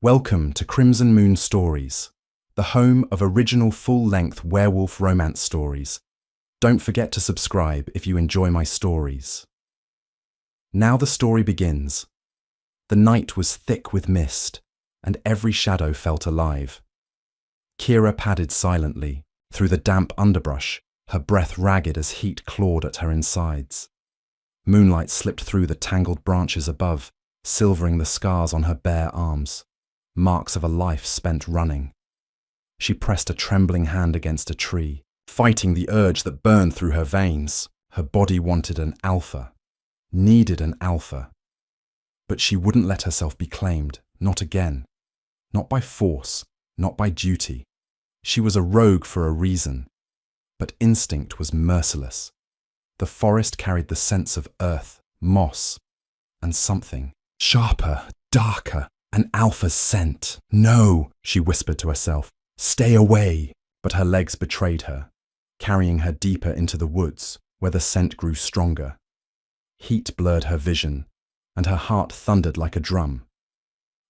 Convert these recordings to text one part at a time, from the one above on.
Welcome to Crimson Moon Stories, the home of original full-length werewolf romance stories. Don't forget to subscribe if you enjoy my stories. Now the story begins. The night was thick with mist, and every shadow felt alive. Kira padded silently through the damp underbrush, her breath ragged as heat clawed at her insides. Moonlight slipped through the tangled branches above, silvering the scars on her bare arms, marks of a life spent running. She pressed a trembling hand against a tree, fighting the urge that burned through her veins. Her body wanted an alpha, needed an alpha. But she wouldn't let herself be claimed, not again. Not by force, not by duty. She was a rogue for a reason. But instinct was merciless. The forest carried the scents of earth, moss, and something sharper, darker. An alpha's scent. No, she whispered to herself. Stay away. But her legs betrayed her, carrying her deeper into the woods, where the scent grew stronger. Heat blurred her vision, and her heart thundered like a drum.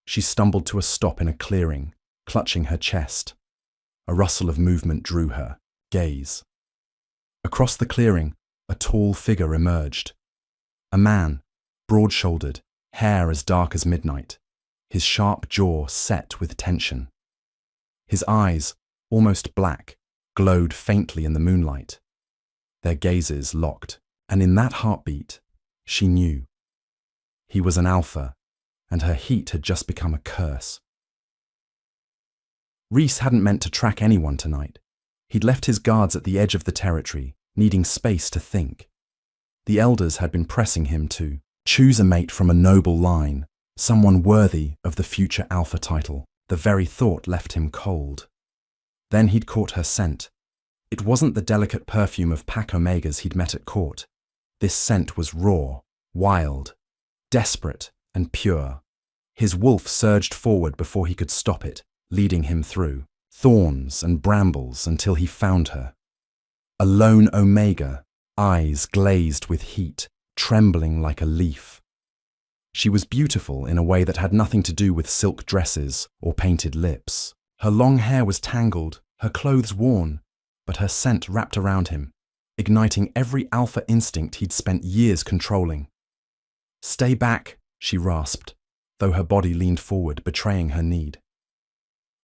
She stumbled to a stop in a clearing, clutching her chest. A rustle of movement drew her gaze. Across the clearing, a tall figure emerged. A man, broad-shouldered, hair as dark as midnight, his sharp jaw set with tension. His eyes, almost black, glowed faintly in the moonlight. Their gazes locked, and in that heartbeat, she knew. He was an alpha, and her heat had just become a curse. Rhys hadn't meant to track anyone tonight. He'd left his guards at the edge of the territory, needing space to think. The elders had been pressing him to choose a mate from a noble line, someone worthy of the future alpha title. The very thought left him cold. Then he'd caught her scent. It wasn't the delicate perfume of pack omegas he'd met at court. This scent was raw, wild, desperate, and pure. His wolf surged forward before he could stop it, leading him through thorns and brambles until he found her. A lone omega, eyes glazed with heat, trembling like a leaf. She was beautiful in a way that had nothing to do with silk dresses or painted lips. Her long hair was tangled, her clothes worn, but her scent wrapped around him, igniting every alpha instinct he'd spent years controlling. Stay back, she rasped, though her body leaned forward, betraying her need.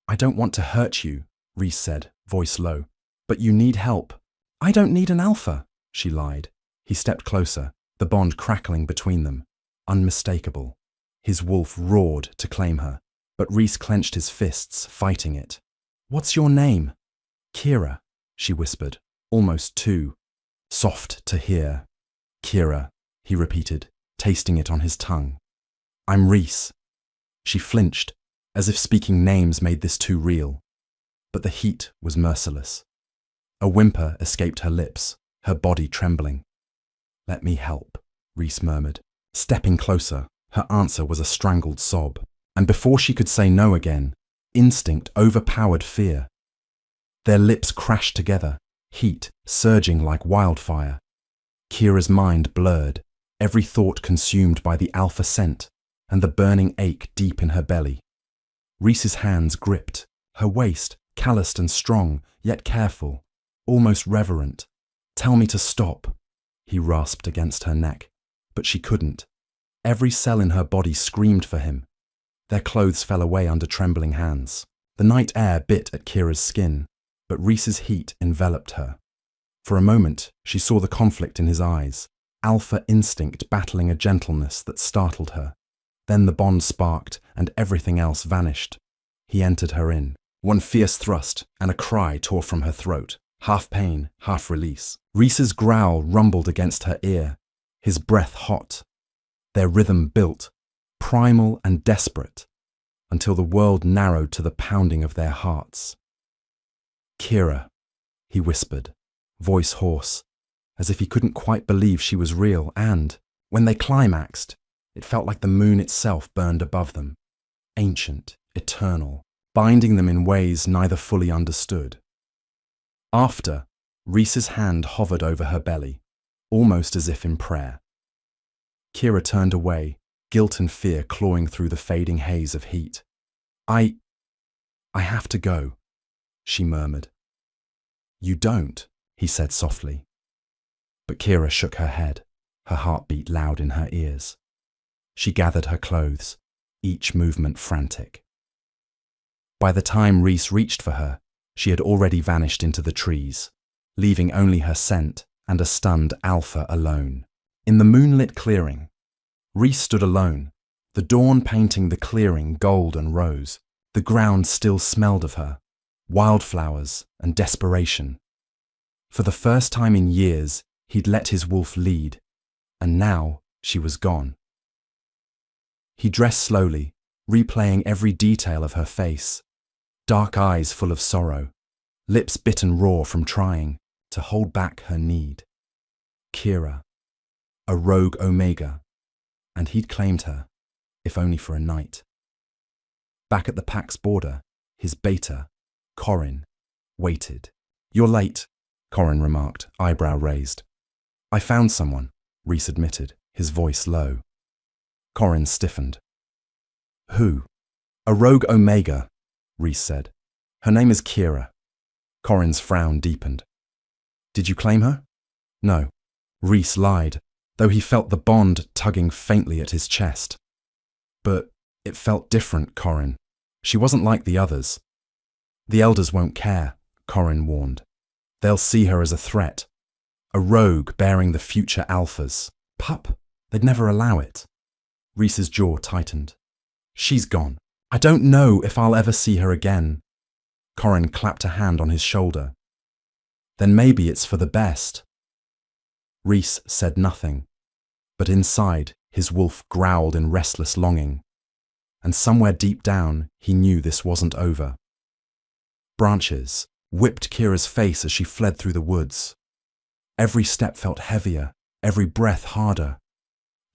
I don't want to hurt you, Rhys said, voice low, but you need help. I don't need an alpha, she lied. He stepped closer, the bond crackling between them. Unmistakable. His wolf roared to claim her, but Rhys clenched his fists, fighting it. What's your name? Kira, she whispered, almost too soft to hear. Kira, he repeated, tasting it on his tongue. I'm Rhys. She flinched, as if speaking names made this too real. But the heat was merciless. A whimper escaped her lips, her body trembling. Let me help, Rhys murmured. Stepping closer, her answer was a strangled sob, and before she could say no again, instinct overpowered fear. Their lips crashed together, heat surging like wildfire. Kira's mind blurred, every thought consumed by the alpha scent and the burning ache deep in her belly. Rhys's hands gripped, her waist calloused and strong, yet careful, almost reverent. Tell me to stop, he rasped against her neck. But she couldn't. Every cell in her body screamed for him. Their clothes fell away under trembling hands. The night air bit at Kira's skin, but Rhys's heat enveloped her. For a moment, she saw the conflict in his eyes, alpha instinct battling a gentleness that startled her. Then the bond sparked, and everything else vanished. He entered her in. One fierce thrust, and a cry tore from her throat, half pain, half release. Rhys's growl rumbled against her ear, his breath hot. Their rhythm built, primal and desperate, until the world narrowed to the pounding of their hearts. Kira, he whispered, voice hoarse, as if he couldn't quite believe she was real, and, when they climaxed, it felt like the moon itself burned above them, ancient, eternal, binding them in ways neither fully understood. After, Rhys's hand hovered over her belly, almost as if in prayer. Kira turned away, guilt and fear clawing through the fading haze of heat. I have to go, she murmured. You don't, he said softly. But Kira shook her head, her heartbeat loud in her ears. She gathered her clothes, each movement frantic. By the time Rhys reached for her, she had already vanished into the trees, leaving only her scent and a stunned Alpha alone. In the moonlit clearing, Rhys stood alone, the dawn painting the clearing gold and rose. The ground still smelled of her, wildflowers and desperation. For the first time in years, he'd let his wolf lead, and now she was gone. He dressed slowly, replaying every detail of her face, dark eyes full of sorrow, lips bitten raw from trying to hold back her need. Kira, a rogue Omega, and he'd claimed her, if only for a night. Back at the pack's border, his beta, Corin, waited. You're late, Corin remarked, eyebrow raised. I found someone, Rhys admitted, his voice low. Corin stiffened. Who? A rogue Omega, Rhys said. Her name is Kira. Corin's frown deepened. Did you claim her? No. Rhys lied, though he felt the bond tugging faintly at his chest. But it felt different, Corin. She wasn't like the others. The elders won't care, Corin warned. They'll see her as a threat. A rogue bearing the future alphas. Pup, they'd never allow it. Rhys's jaw tightened. She's gone. I don't know if I'll ever see her again. Corin clapped a hand on his shoulder. Then maybe it's for the best. Rhys said nothing, but inside his wolf growled in restless longing. And somewhere deep down, he knew this wasn't over. Branches whipped Kira's face as she fled through the woods. Every step felt heavier, every breath harder.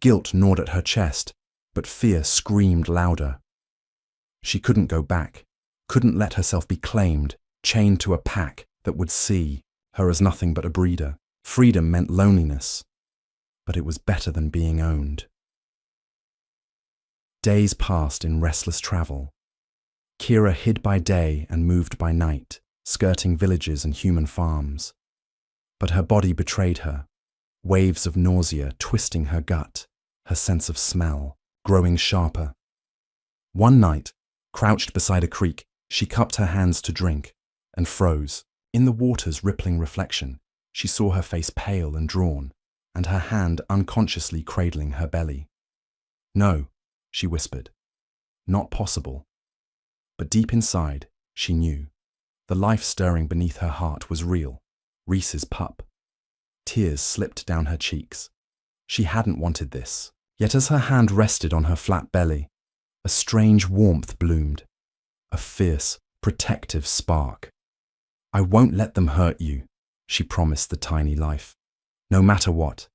Guilt gnawed at her chest, but fear screamed louder. She couldn't go back, couldn't let herself be claimed, chained to a pack that would see her as nothing but a breeder. Freedom meant loneliness, but it was better than being owned. Days passed in restless travel. Kira hid by day and moved by night, skirting villages and human farms. But her body betrayed her, waves of nausea twisting her gut, her sense of smell growing sharper. One night, crouched beside a creek, she cupped her hands to drink and froze. In the water's rippling reflection, she saw her face pale and drawn, and her hand unconsciously cradling her belly. No, she whispered. Not possible. But deep inside, she knew. The life stirring beneath her heart was real. Rhys's pup. Tears slipped down her cheeks. She hadn't wanted this. Yet as her hand rested on her flat belly, a strange warmth bloomed. A fierce, protective spark. I won't let them hurt you, she promised the tiny life. No matter what.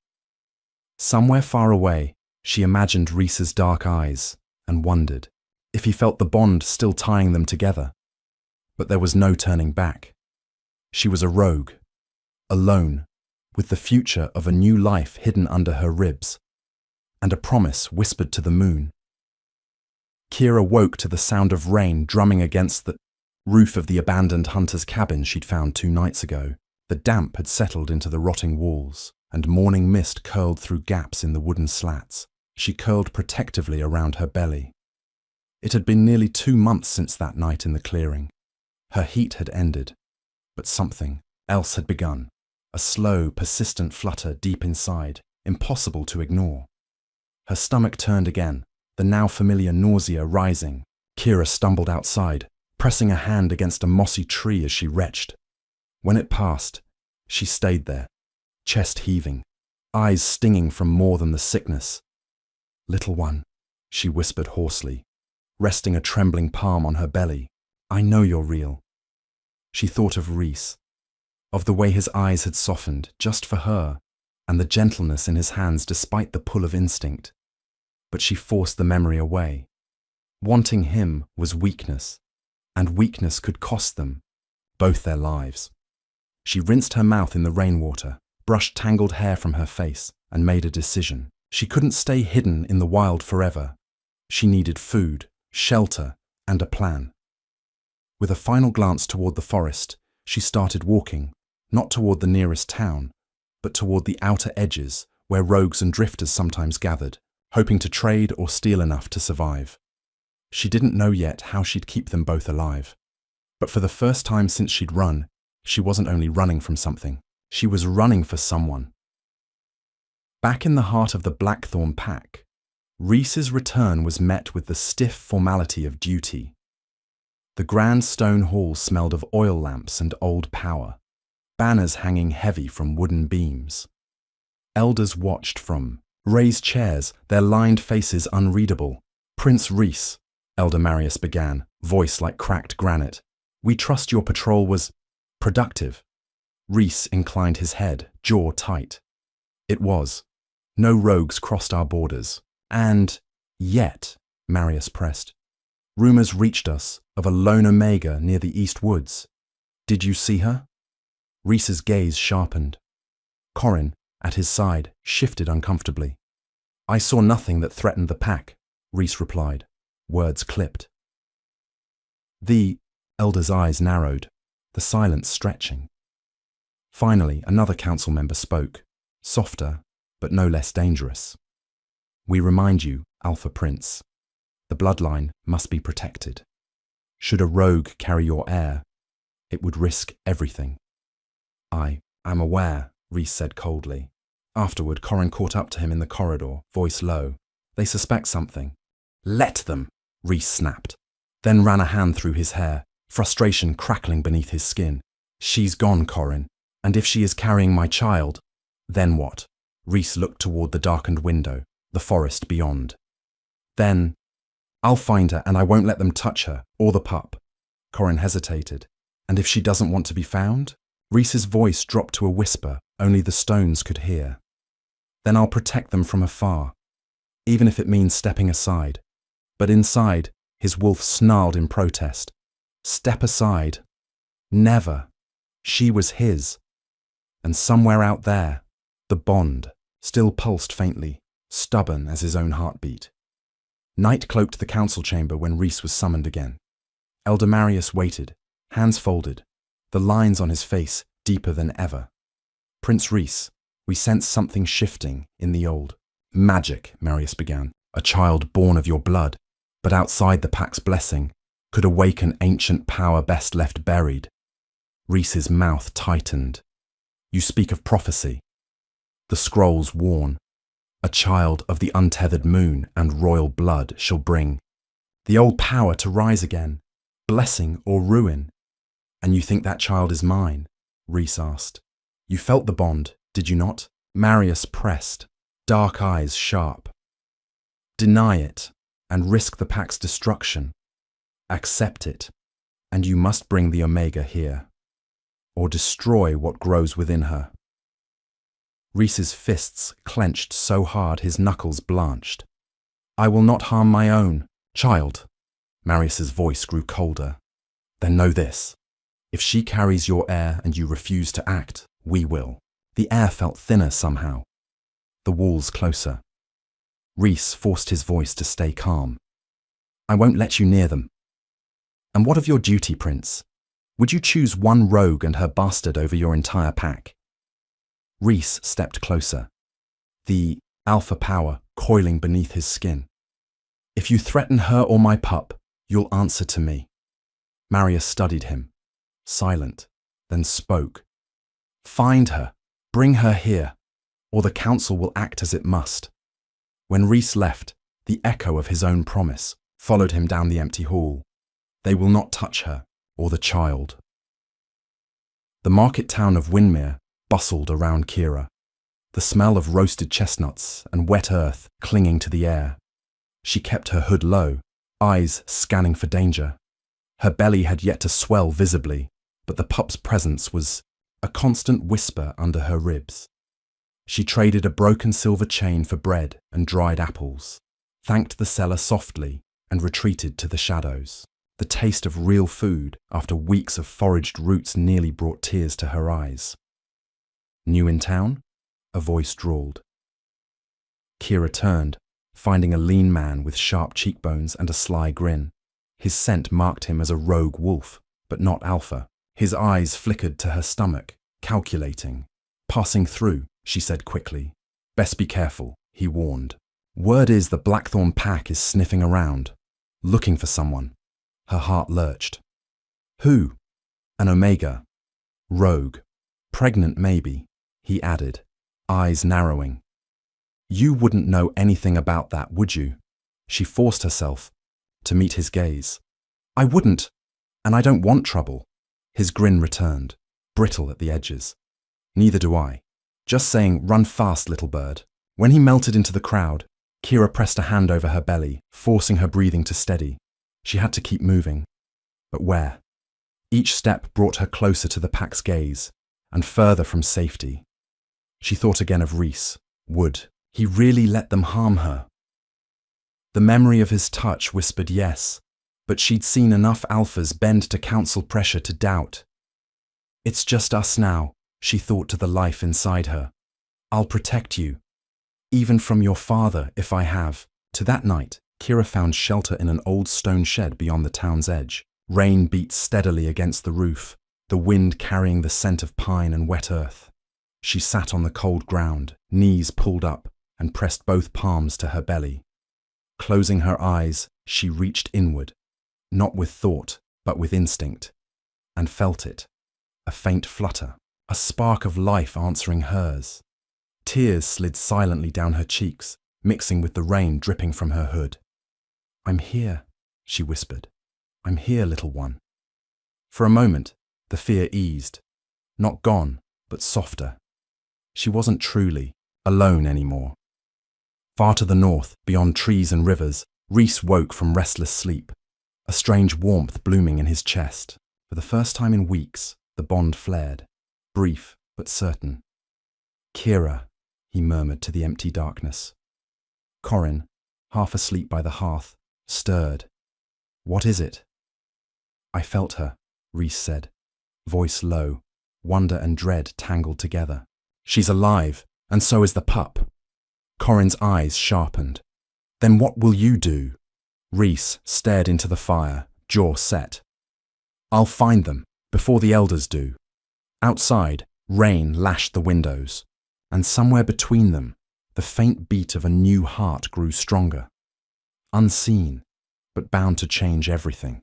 Somewhere far away, she imagined Rhys's dark eyes and wondered if he felt the bond still tying them together. But there was no turning back. She was a rogue, alone, with the future of a new life hidden under her ribs, and a promise whispered to the moon. Kira woke to the sound of rain drumming against the roof of the abandoned hunter's cabin she'd found 2 nights ago. The damp had settled into the rotting walls, and morning mist curled through gaps in the wooden slats. She curled protectively around her belly. It had been nearly 2 months since that night in the clearing. Her heat had ended, but something else had begun. A slow, persistent flutter deep inside, impossible to ignore. Her stomach turned again, the now familiar nausea rising. Kira stumbled outside, pressing a hand against a mossy tree as she retched. When it passed, she stayed there, chest heaving, eyes stinging from more than the sickness. Little one, she whispered hoarsely, resting a trembling palm on her belly. I know you're real. She thought of Rhys, of the way his eyes had softened just for her, and the gentleness in his hands despite the pull of instinct. But she forced the memory away. Wanting him was weakness, and weakness could cost them, both their lives. She rinsed her mouth in the rainwater, brushed tangled hair from her face, and made a decision. She couldn't stay hidden in the wild forever. She needed food, shelter, and a plan. With a final glance toward the forest, she started walking, not toward the nearest town, but toward the outer edges where rogues and drifters sometimes gathered, hoping to trade or steal enough to survive. She didn't know yet how she'd keep them both alive. But for the first time since she'd run, she wasn't only running from something, she was running for someone. Back in the heart of the Blackthorn pack, Rhys's return was met with the stiff formality of duty. The grand stone hall smelled of oil lamps and old power, banners hanging heavy from wooden beams. Elders watched from raised chairs, their lined faces unreadable. "Prince Rhys," Elder Marius began, voice like cracked granite, "we trust your patrol was productive." Rhys inclined his head, jaw tight. "It was. No rogues crossed our borders. And yet," Marius pressed, "rumors reached us of a lone omega near the East Woods. Did you see her?" Rhys's gaze sharpened. Corin, at his side, shifted uncomfortably. "I saw nothing that threatened the pack," Rhys replied, words clipped. The elder's eyes narrowed, the silence stretching. Finally, another council member spoke, softer, but no less dangerous. "We remind you, Alpha Prince, the bloodline must be protected. Should a rogue carry your heir, it would risk everything." "I am aware," Rhys said coldly. Afterward, Corin caught up to him in the corridor, voice low. "They suspect something." "Let them," Rhys snapped, then ran a hand through his hair, frustration crackling beneath his skin. "She's gone, Corin, and if she is carrying my child, then what?" Rhys looked toward the darkened window, the forest beyond. "Then, I'll find her and I won't let them touch her, or the pup." Corin hesitated. "And if she doesn't want to be found?" Rhys's voice dropped to a whisper only the stones could hear. "Then I'll protect them from afar, even if it means stepping aside." But inside, his wolf snarled in protest. "Step aside. Never. She was his." And somewhere out there, the bond still pulsed faintly, stubborn as his own heartbeat. Night cloaked the council chamber when Rhys was summoned again. Elder Marius waited, hands folded, the lines on his face deeper than ever. "Prince Rhys, we sense something shifting in the old." "Magic," Marius began, "a child born of your blood, but outside the pack's blessing, could awaken ancient power best left buried." Rhys's mouth tightened. "You speak of prophecy. The scrolls warn. A child of the untethered moon and royal blood shall bring the old power to rise again, blessing or ruin." "And you think that child is mine?" Rhys asked. "You felt the bond, did you not?" Marius pressed, dark eyes sharp. "Deny it, and risk the pack's destruction. Accept it, and you must bring the Omega here, or destroy what grows within her." Rhys's fists clenched so hard his knuckles blanched. "I will not harm my own child." Marius's voice grew colder. "Then know this. If she carries your heir and you refuse to act, we will." The air felt thinner somehow. The walls closer. Rhys forced his voice to stay calm. "I won't let you near them." "And what of your duty, Prince? Would you choose one rogue and her bastard over your entire pack?" Rhys stepped closer, the alpha power coiling beneath his skin. "If you threaten her or my pup, you'll answer to me." Marius studied him, silent, then spoke. "Find her, bring her here, or the council will act as it must." When Rhys left, the echo of his own promise followed him down the empty hall. They will not touch her or the child. The market town of Winmere bustled around Kira, the smell of roasted chestnuts and wet earth clinging to the air. She kept her hood low, eyes scanning for danger. Her belly had yet to swell visibly, but the pup's presence was a constant whisper under her ribs. She traded a broken silver chain for bread and dried apples, thanked the seller softly, and retreated to the shadows. The taste of real food after weeks of foraged roots nearly brought tears to her eyes. "New in town?" a voice drawled. Kira turned, finding a lean man with sharp cheekbones and a sly grin. His scent marked him as a rogue wolf, but not alpha. His eyes flickered to her stomach, calculating. Passing through, she said quickly. Best be careful, he warned. Word is the Blackthorn pack is sniffing around, looking for someone. Her heart lurched. Who? An Omega. Rogue. Pregnant maybe, he added, eyes narrowing. You wouldn't know anything about that, would you? She forced herself to meet his gaze. I wouldn't, and I don't want trouble. His grin returned, brittle at the edges. Neither do I. Just saying, run fast, little bird. When he melted into the crowd, Kira pressed a hand over her belly, forcing her breathing to steady. She had to keep moving. But where? Each step brought her closer to the pack's gaze, and further from safety. She thought again of Rhys. Would he really let them harm her? The memory of his touch whispered yes, but she'd seen enough alphas bend to council pressure to doubt. It's just us now, she thought to the life inside her. I'll protect you, even from your father if I have. To that night, Kira found shelter in an old stone shed beyond the town's edge. Rain beat steadily against the roof, the wind carrying the scent of pine and wet earth. She sat on the cold ground, knees pulled up, and pressed both palms to her belly. Closing her eyes, she reached inward, not with thought, but with instinct, and felt it. A faint flutter, a spark of life answering hers. Tears slid silently down her cheeks, mixing with the rain dripping from her hood. I'm here, she whispered. I'm here, little one. For a moment, the fear eased. Not gone, but softer. She wasn't truly alone anymore. Far to the north, beyond trees and rivers, Rhys woke from restless sleep, a strange warmth blooming in his chest. For the first time in weeks, the bond flared, brief but certain. Kira, he murmured to the empty darkness. Corin, half asleep by the hearth, stirred. What is it? I felt her, Rhys said, voice low, wonder and dread tangled together. She's alive, and so is the pup. Corin's eyes sharpened. Then what will you do? Rhys stared into the fire, jaw set. I'll find them, before the elders do. Outside, rain lashed the windows, and somewhere between them, the faint beat of a new heart grew stronger. Unseen, but bound to change everything.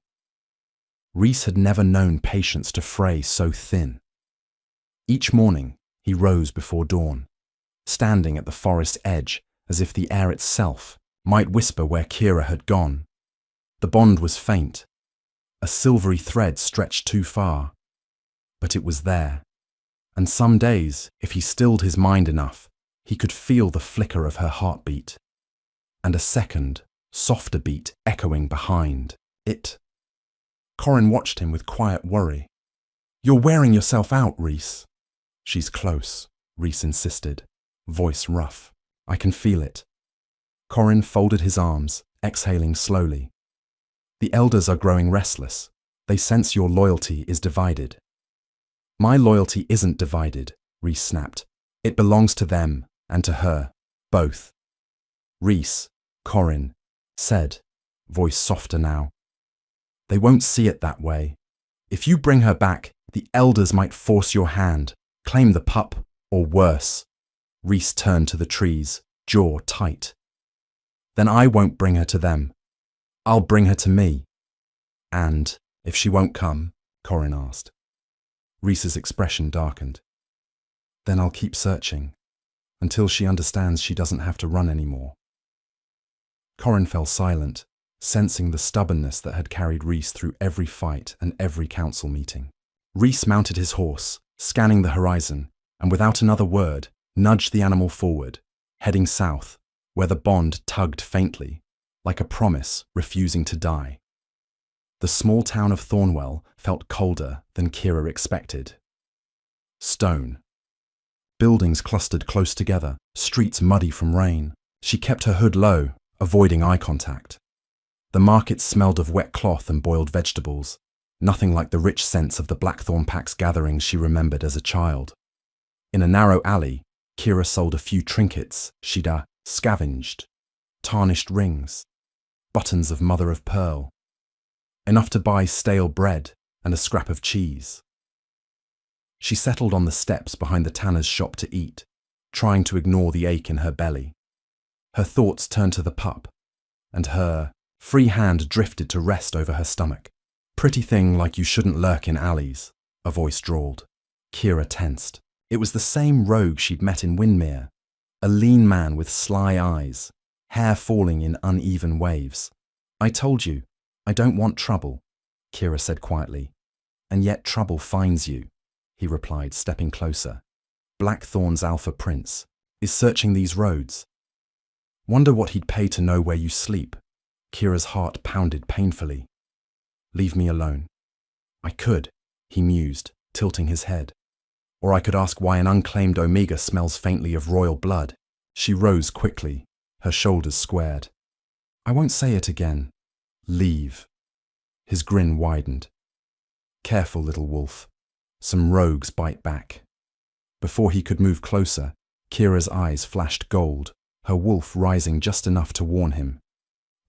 Rhys had never known patience to fray so thin. Each morning, he rose before dawn, standing at the forest edge as if the air itself might whisper where Kira had gone. The bond was faint, a silvery thread stretched too far, but it was there, and some days, if he stilled his mind enough, he could feel the flicker of her heartbeat, and a second, softer beat echoing behind it. Corin watched him with quiet worry. You're wearing yourself out, Rhys. She's close, Rhys insisted, voice rough. I can feel it. Corin folded his arms, exhaling slowly. The elders are growing restless. They sense your loyalty is divided. My loyalty isn't divided, Rhys snapped. It belongs to them and to her, both. Rhys, Corin said, voice softer now. They won't see it that way. If you bring her back, the elders might force your hand, claim the pup, or worse. Rhys turned to the trees, jaw tight. Then I won't bring her to them. I'll bring her to me. And if she won't come, Corin asked. Rhys's expression darkened. Then I'll keep searching, until she understands she doesn't have to run anymore. Corin fell silent, sensing the stubbornness that had carried Rhys through every fight and every council meeting. Rhys mounted his horse, scanning the horizon, and without another word, nudged the animal forward, heading south, where the bond tugged faintly, like a promise refusing to die. The small town of Thornwell felt colder than Kira expected. Stone. Buildings clustered close together, streets muddy from rain. She kept her hood low, avoiding eye contact. The market smelled of wet cloth and boiled vegetables, nothing like the rich scents of the Blackthorn Pack's gatherings she remembered as a child. In a narrow alley, Kira sold a few trinkets she'd scavenged, tarnished rings, buttons of mother of pearl. enough to buy stale bread and a scrap of cheese. She settled on the steps behind the tanner's shop to eat, trying to ignore the ache in her belly. Her thoughts turned to the pup, and her free hand drifted to rest over her stomach. "Pretty thing like you shouldn't lurk in alleys," a voice drawled. Kira tensed. It was the same rogue she'd met in Winmere, a lean man with sly eyes, hair falling in uneven waves. "I told you, I don't want trouble," Kira said quietly. "And yet trouble finds you," he replied, stepping closer. "Blackthorn's Alpha Prince is searching these roads. Wonder what he'd pay to know where you sleep." Kira's heart pounded painfully. "Leave me alone." "I could," he mused, tilting his head. "Or I could ask why an unclaimed Omega smells faintly of royal blood." She rose quickly, her shoulders squared. "I won't say it again. Leave." His grin widened. "Careful, little wolf. Some rogues bite back." Before he could move closer, Kira's eyes flashed gold, her wolf rising just enough to warn him.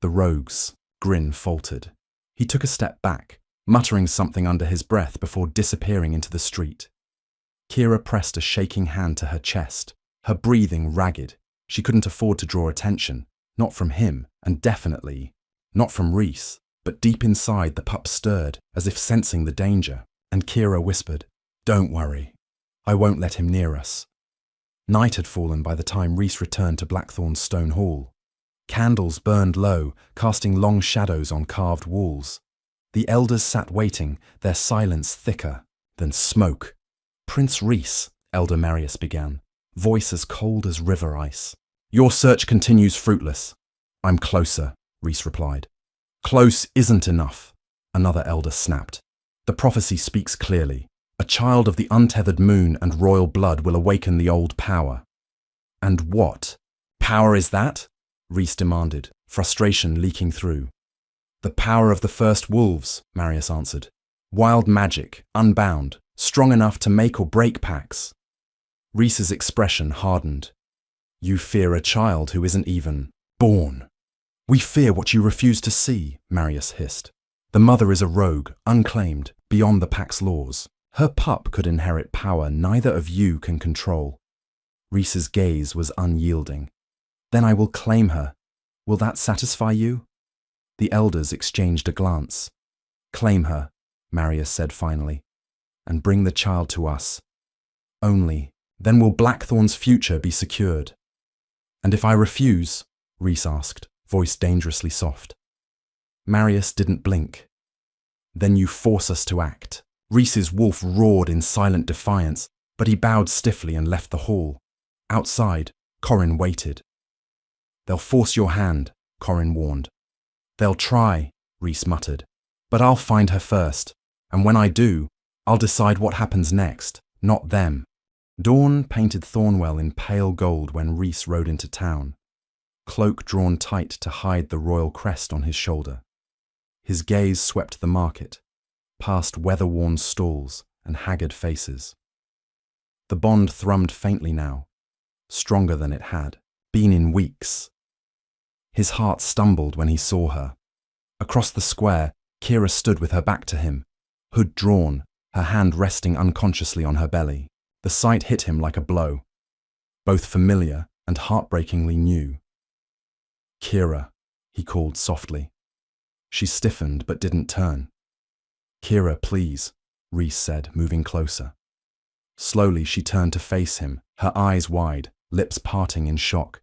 The rogue's grin faltered. He took a step back, muttering something under his breath before disappearing into the street. Kira pressed a shaking hand to her chest, her breathing ragged. She couldn't afford to draw attention, not from him, and definitely not from Rhys. But deep inside, the pup stirred, as if sensing the danger, and Kira whispered, "Don't worry. I won't let him near us." Night had fallen by the time Rhys returned to Blackthorn's stone hall. Candles burned low, casting long shadows on carved walls. The elders sat waiting, their silence thicker than smoke. "Prince Rhys," Elder Marius began, voice as cold as river ice. "Your search continues fruitless." "I'm closer," Rhys replied. "Close isn't enough," another elder snapped. "The prophecy speaks clearly. A child of the untethered moon and royal blood will awaken the old power." "And what power is that?" Rhys demanded, frustration leaking through. "The power of the first wolves," Marius answered. "Wild magic, unbound, strong enough to make or break packs." Rhys's expression hardened. "You fear a child who isn't even born." "We fear what you refuse to see," Marius hissed. "The mother is a rogue, unclaimed, beyond the pack's laws. Her pup could inherit power neither of you can control." Rhys's gaze was unyielding. "Then I will claim her. Will that satisfy you?" The elders exchanged a glance. "Claim her," Marius said finally, "and bring the child to us. Only then will Blackthorn's future be secured." "And if I refuse?" Rhys asked, voice dangerously soft. Marius didn't blink. "Then you force us to act." Rhys's wolf roared in silent defiance, but he bowed stiffly and left the hall. Outside, Corin waited. "They'll force your hand," Corin warned. "They'll try," Rhys muttered. "But I'll find her first, and when I do, I'll decide what happens next, not them." Dawn painted Thornwell in pale gold when Rhys rode into town, cloak drawn tight to hide the royal crest on his shoulder. His gaze swept the market, past weather-worn stalls and haggard faces. The bond thrummed faintly now, stronger than it had been in weeks. His heart stumbled when he saw her. Across the square, Kira stood with her back to him, hood drawn, her hand resting unconsciously on her belly. The sight hit him like a blow, both familiar and heartbreakingly new. "Kira," he called softly. She stiffened but didn't turn. "Kira, please," Rhys said, moving closer. Slowly she turned to face him, her eyes wide, lips parting in shock.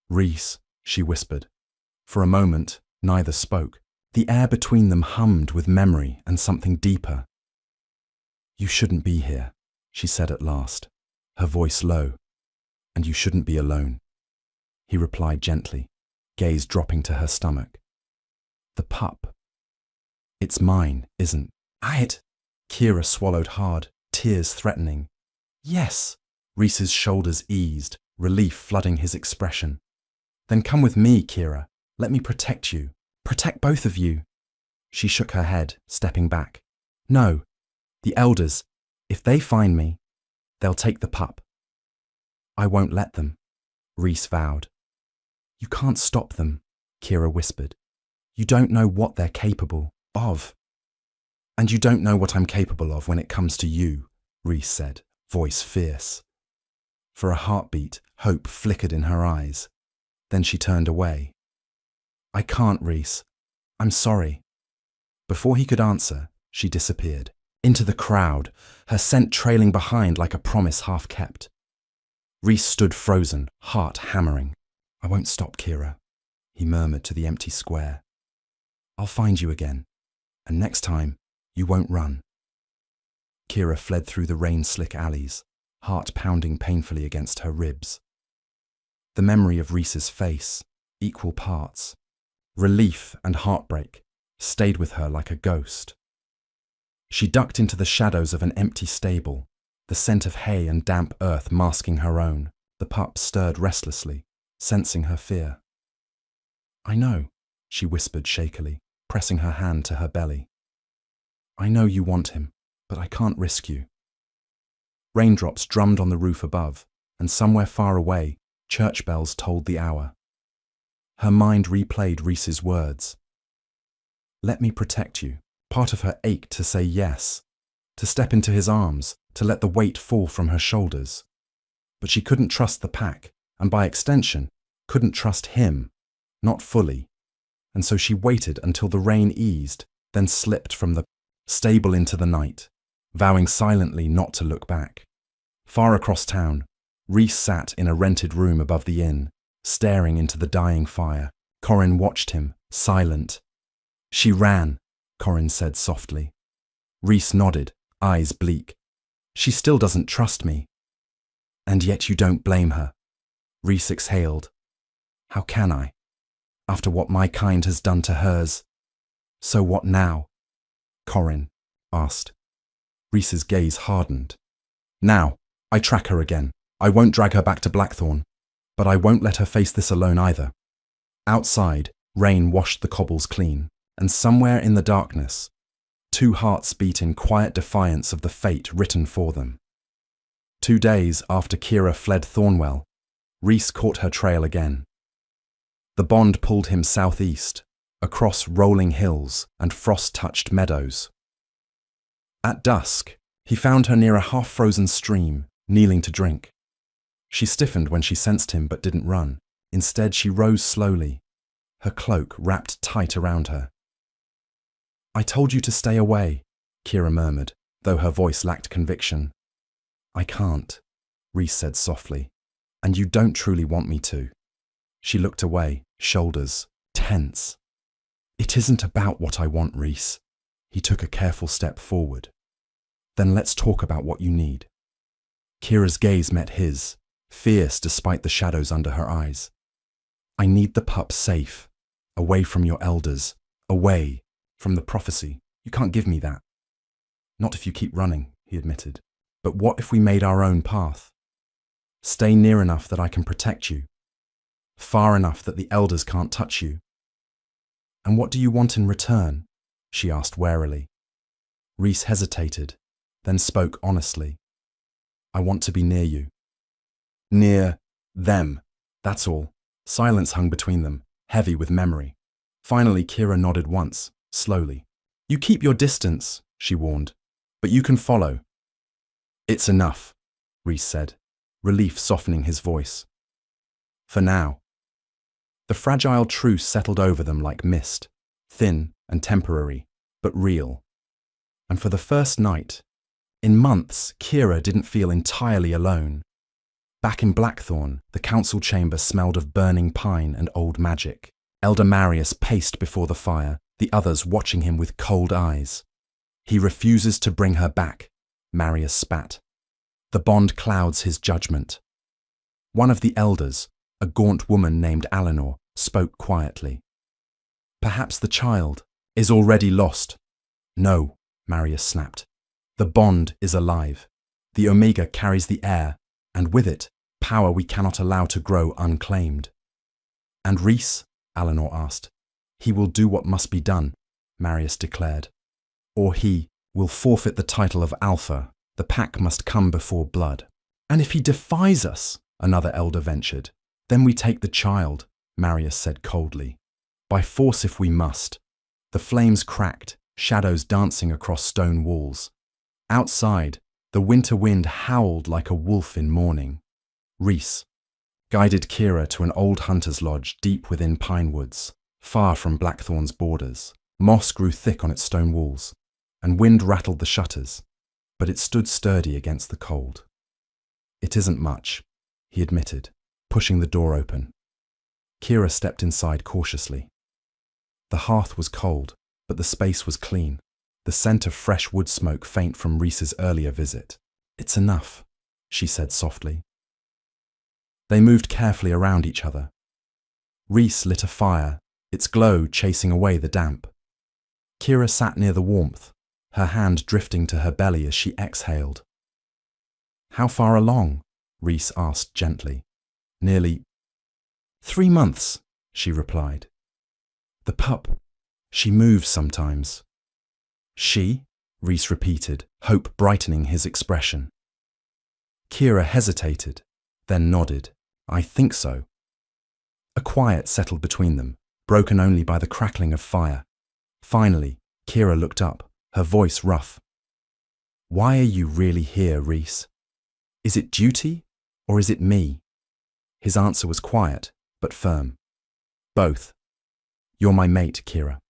"Rhys," she whispered. For a moment, neither spoke. The air between them hummed with memory and something deeper. "You shouldn't be here," she said at last, her voice low. "And you shouldn't be alone," he replied gently, gaze dropping to her stomach. "The pup. It's mine, isn't it?" Kira swallowed hard, tears threatening. "Yes." Rhys's shoulders eased, relief flooding his expression. "Then come with me, Kira. Let me protect you. Protect both of you." She shook her head, stepping back. "No. The elders, if they find me, they'll take the pup." "I won't let them," Rhys vowed. "You can't stop them," Kira whispered. "You don't know what they're capable of. And you don't know what I'm capable of when it comes to you, Rhys said, voice fierce. For a heartbeat, hope flickered in her eyes. Then she turned away. I can't, Rhys. I'm sorry. Before he could answer, she disappeared. Into the crowd, her scent trailing behind like a promise half kept. Rhys stood frozen, heart hammering. I won't stop, Kira, he murmured to the empty square. I'll find you again, and next time, you won't run. Kira fled through the rain-slick alleys, heart pounding painfully against her ribs. The memory of Rhys's face, equal parts, relief and heartbreak, stayed with her like a ghost. She ducked into the shadows of an empty stable, the scent of hay and damp earth masking her own. The pup stirred restlessly, sensing her fear. I know, she whispered shakily, pressing her hand to her belly. I know you want him, but I can't risk you. Raindrops drummed on the roof above, and somewhere far away, church bells tolled the hour. Her mind replayed Rhys's words. Let me protect you. Part of her ached to say yes, to step into his arms, to let the weight fall from her shoulders. But she couldn't trust the pack, and by extension, couldn't trust him, not fully. And so she waited until the rain eased, then slipped from the stable into the night, vowing silently not to look back. Far across town, Rhys sat in a rented room above the inn, staring into the dying fire. Corin watched him, silent. She ran, Corin said softly. Rhys nodded, eyes bleak. She still doesn't trust me. And yet you don't blame her. Rhys exhaled. How can I? After what my kind has done to hers. So what now? Corin asked. Rhys's gaze hardened. Now, I track her again. I won't drag her back to Blackthorn, but I won't let her face this alone either. Outside, rain washed the cobbles clean, and somewhere in the darkness, two hearts beat in quiet defiance of the fate written for them. 2 days after Kira fled Thornwell, Rhys caught her trail again. The bond pulled him southeast, across rolling hills and frost-touched meadows. At dusk, he found her near a half-frozen stream, kneeling to drink. She stiffened when she sensed him but didn't run. Instead, she rose slowly, her cloak wrapped tight around her. I told you to stay away, Kira murmured, though her voice lacked conviction. I can't, Rhys said softly, and you don't truly want me to. She looked away, shoulders tense. It isn't about what I want, Rhys. He took a careful step forward. Then let's talk about what you need. Kira's gaze met his, fierce despite the shadows under her eyes. I need the pup safe, away from your elders, away from the prophecy. You can't give me that. Not if you keep running, he admitted. But what if we made our own path? Stay near enough that I can protect you. Far enough that the elders can't touch you. And what do you want in return? She asked warily. Rhys hesitated, then spoke honestly. I want to be near you. Near them, that's all. Silence hung between them, heavy with memory. Finally, Kira nodded once, slowly. You keep your distance, she warned, but you can follow. It's enough, Rhys said, relief softening his voice. For now. The fragile truce settled over them like mist, thin and temporary, but real. And for the first night, in months, Kira didn't feel entirely alone. Back in Blackthorn, the council chamber smelled of burning pine and old magic. Elder Marius paced before the fire, the others watching him with cold eyes. He refuses to bring her back, Marius spat. The bond clouds his judgment. One of the elders, a gaunt woman named Eleanor, spoke quietly. Perhaps the child is already lost. No, Marius snapped. The bond is alive. The Omega carries the air, and with it, power we cannot allow to grow unclaimed. And Rhys? Eleanor asked. He will do what must be done, Marius declared. Or he will forfeit the title of Alpha. The pack must come before blood. And if he defies us, another elder ventured, then we take the child, Marius said coldly. By force if we must. The flames cracked, shadows dancing across stone walls. Outside, the winter wind howled like a wolf in mourning. Rhys guided Kira to an old hunter's lodge deep within pine woods, far from Blackthorn's borders. Moss grew thick on its stone walls, and wind rattled the shutters, but it stood sturdy against the cold. "It isn't much," he admitted, pushing the door open. Kira stepped inside cautiously. The hearth was cold, but the space was clean, the scent of fresh wood smoke faint from Rhys's earlier visit. "It's enough," she said softly. They moved carefully around each other. Rhys lit a fire, its glow chasing away the damp. Kira sat near the warmth, her hand drifting to her belly as she exhaled. "How far along?" Rhys asked gently. "Nearly 3 months," she replied. "The pup, she moves sometimes." "She?" Rhys repeated, hope brightening his expression. Kira hesitated, then nodded. "I think so." A quiet settled between them, broken only by the crackling of fire. Finally, Kira looked up, her voice rough. "Why are you really here, Rhys? Is it duty, or is it me?" His answer was quiet, but firm. "Both. You're my mate, Kira.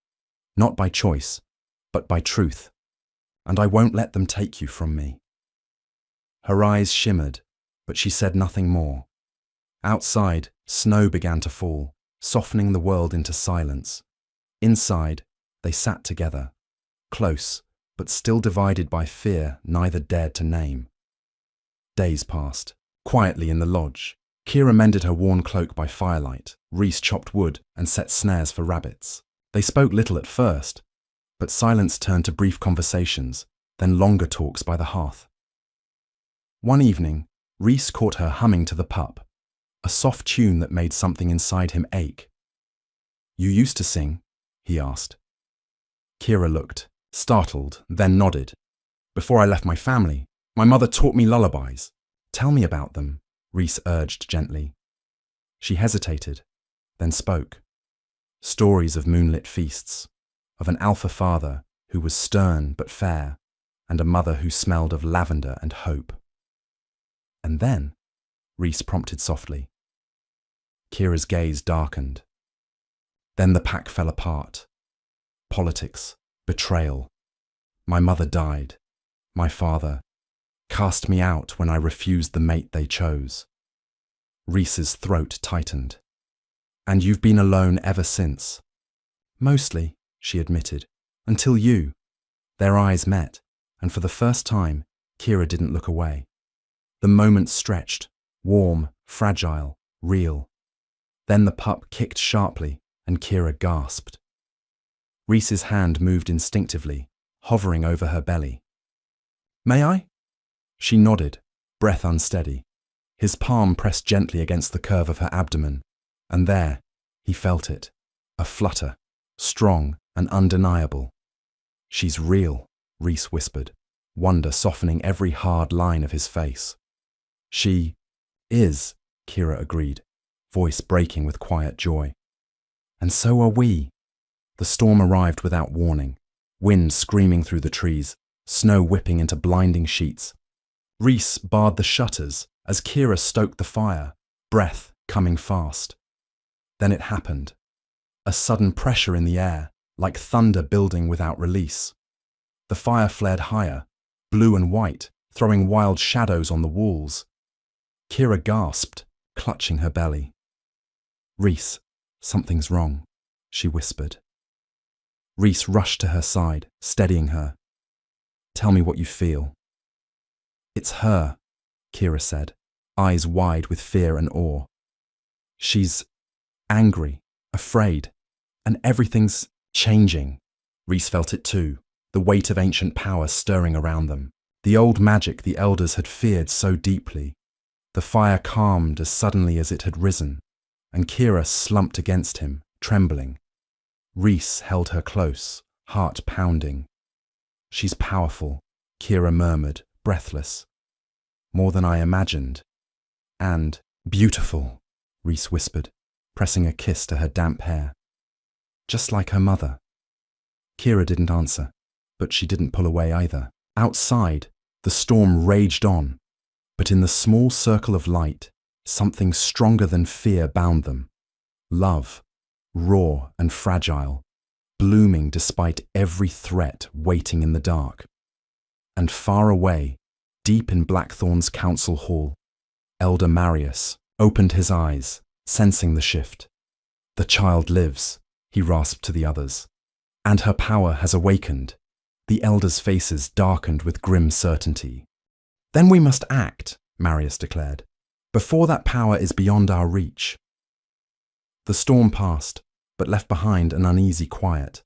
Not by choice, but by truth. And I won't let them take you from me." Her eyes shimmered, but she said nothing more. Outside, snow began to fall, softening the world into silence. Inside, they sat together, close, but still divided by fear neither dared to name. Days passed. Quietly in the lodge, Kira mended her worn cloak by firelight. Rhys chopped wood and set snares for rabbits. They spoke little at first, but silence turned to brief conversations, then longer talks by the hearth. One evening, Rhys caught her humming to the pup, a soft tune that made something inside him ache. "You used to sing?" he asked. Kira looked, startled, then nodded. "Before I left my family, my mother taught me lullabies." "Tell me about them," Rhys urged gently. She hesitated, then spoke. Stories of moonlit feasts, of an alpha father who was stern but fair, and a mother who smelled of lavender and hope. "And then?" Rhys prompted softly. Kira's gaze darkened. "Then the pack fell apart. Politics, betrayal. My mother died. My father cast me out when I refused the mate they chose." Rhys's throat tightened. "And you've been alone ever since?" "Mostly," she admitted, "until you." Their eyes met, and for the first time, Kira didn't look away. The moment stretched, warm, fragile, real. Then the pup kicked sharply, and Kira gasped. Rhys's hand moved instinctively, hovering over her belly. "May I?" She nodded, breath unsteady. His palm pressed gently against the curve of her abdomen, and there, he felt it, a flutter, strong and undeniable. "She's real," Rhys whispered, wonder softening every hard line of his face. "She is," Kira agreed, voice breaking with quiet joy. "And so are we." The storm arrived without warning, wind screaming through the trees, snow whipping into blinding sheets. Rhys barred the shutters as Kira stoked the fire, breath coming fast. Then it happened. A sudden pressure in the air, like thunder building without release. The fire flared higher, blue and white, throwing wild shadows on the walls. Kira gasped, clutching her belly. "Rhys, something's wrong," she whispered. Rhys rushed to her side, steadying her. "Tell me what you feel." "It's her," Kira said, eyes wide with fear and awe. "She's angry, afraid, and everything's changing." Rhys felt it too, the weight of ancient power stirring around them, the old magic the elders had feared so deeply. The fire calmed as suddenly as it had risen, and Kira slumped against him, trembling. Rhys held her close, heart pounding. "She's powerful," Kira murmured, breathless. "More than I imagined. And beautiful," Rhys whispered, pressing a kiss to her damp hair. "Just like her mother." Kira didn't answer. But she didn't pull away either. Outside, the storm raged on, but in the small circle of light, something stronger than fear bound them. Love, raw and fragile, blooming despite every threat waiting in the dark. And far away, deep in Blackthorn's council hall, Elder Marius opened his eyes, sensing the shift. "The child lives," he rasped to the others, "and her power has awakened." The elders' faces darkened with grim certainty. "Then we must act," Marius declared, "before that power is beyond our reach." The storm passed, but left behind an uneasy quiet.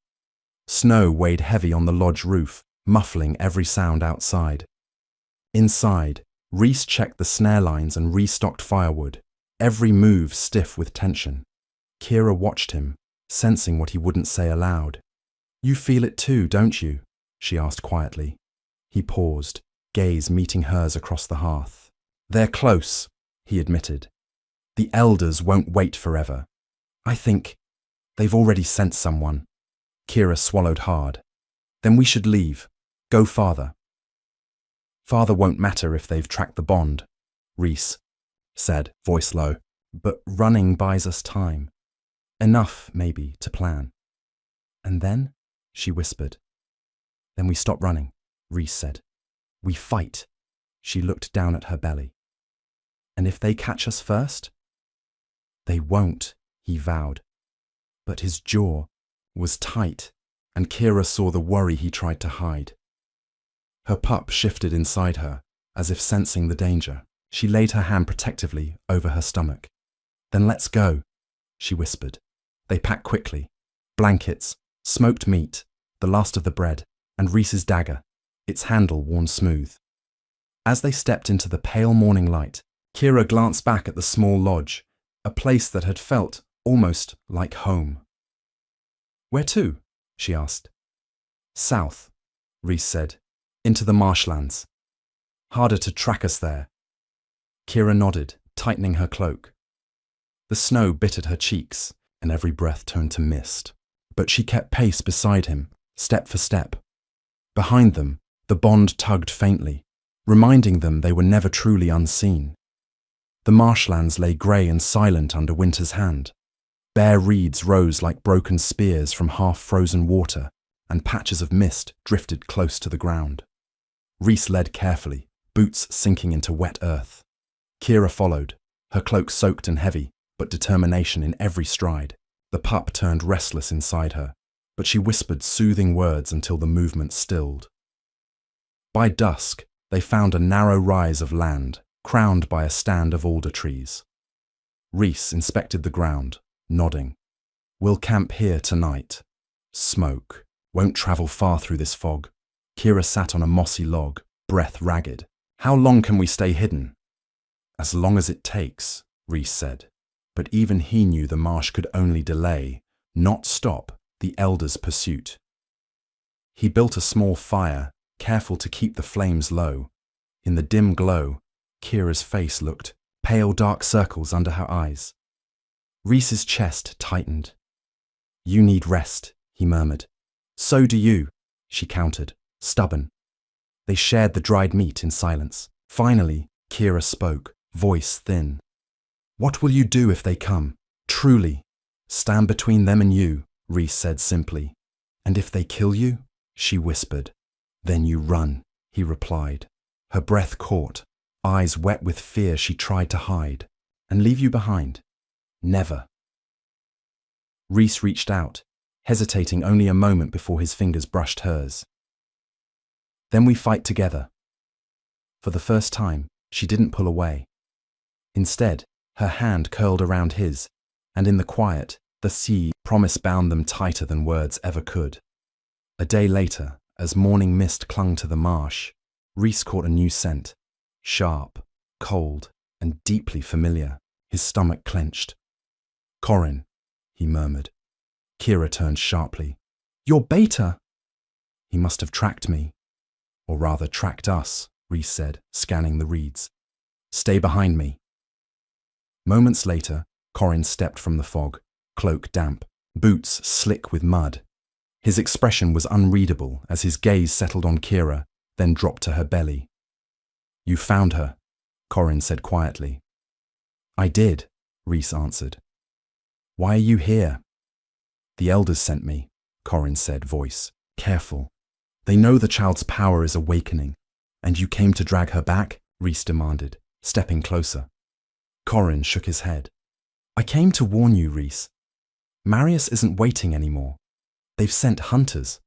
Snow weighed heavy on the lodge roof, muffling every sound outside. Inside, Rhys checked the snare lines and restocked firewood, every move stiff with tension. Kira watched him, sensing what he wouldn't say aloud. "You feel it too, don't you?" she asked quietly. He paused, gaze meeting hers across the hearth. "They're close," he admitted. "The elders won't wait forever. I think they've already sent someone." Kira swallowed hard. "Then we should leave. Go farther." "Farther won't matter if they've tracked the bond," Rhys said, voice low. "But running buys us time. Enough, maybe, to plan." "And then?" she whispered. "Then we stop running," Rhys said. "We fight." She looked down at her belly. "And if they catch us first?" "They won't," he vowed. But his jaw was tight, and Kira saw the worry he tried to hide. Her pup shifted inside her, as if sensing the danger. She laid her hand protectively over her stomach. "Then let's go," she whispered. They packed quickly. Blankets, smoked meat, the last of the bread, and Rhys's dagger, its handle worn smooth. As they stepped into the pale morning light, Kira glanced back at the small lodge, a place that had felt almost like home. "Where to?" she asked. "South," Rhys said, "into the marshlands. Harder to track us there." Kira nodded, tightening her cloak. The snow bit at her cheeks, and every breath turned to mist. But she kept pace beside him, step for step. Behind them, the bond tugged faintly, reminding them they were never truly unseen. The marshlands lay grey and silent under winter's hand. Bare reeds rose like broken spears from half-frozen water, and patches of mist drifted close to the ground. Rhys led carefully, boots sinking into wet earth. Kira followed, her cloak soaked and heavy, but determination in every stride. The pup turned restless inside her, but she whispered soothing words until the movement stilled. By dusk, they found a narrow rise of land, crowned by a stand of alder trees. Rhys inspected the ground, nodding. "We'll camp here tonight. Smoke. Won't travel far through this fog." Kira sat on a mossy log, breath ragged. "How long can we stay hidden?" "As long as it takes," Rhys said. But even he knew the marsh could only delay, not stop, the elders' pursuit. He built a small fire, careful to keep the flames low. In the dim glow, Kira's face looked, pale dark circles under her eyes. Rhys's chest tightened. "You need rest," he murmured. "So do you," she countered, stubborn. They shared the dried meat in silence. Finally, Kira spoke, voice thin. "What will you do if they come? Truly?" "Stand between them and you," Rhys said simply. "And if they kill you?" she whispered. "Then you run," he replied. Her breath caught, eyes wet with fear she tried to hide. "And leave you behind?" "Never." Rhys reached out, hesitating only a moment before his fingers brushed hers. "Then we fight together." For the first time, she didn't pull away. Instead, her hand curled around his, and in the quiet, the sea promise bound them tighter than words ever could. A day later, as morning mist clung to the marsh, Rhys caught a new scent, sharp, cold, and deeply familiar. His stomach clenched. "Corin," he murmured. Kira turned sharply. "You're Beta!" "He must have tracked me. Or rather, tracked us," Rhys said, scanning the reeds. "Stay behind me." Moments later, Corin stepped from the fog, cloak damp, boots slick with mud. His expression was unreadable as his gaze settled on Kira, then dropped to her belly. "You found her," Corin said quietly. "I did," Rhys answered. "Why are you here?" "The elders sent me," Corin said, voice careful. "They know the child's power is awakening." "And you came to drag her back?" Rhys demanded, stepping closer. Corin shook his head. "I came to warn you, Rhys. Marius isn't waiting anymore. They've sent hunters.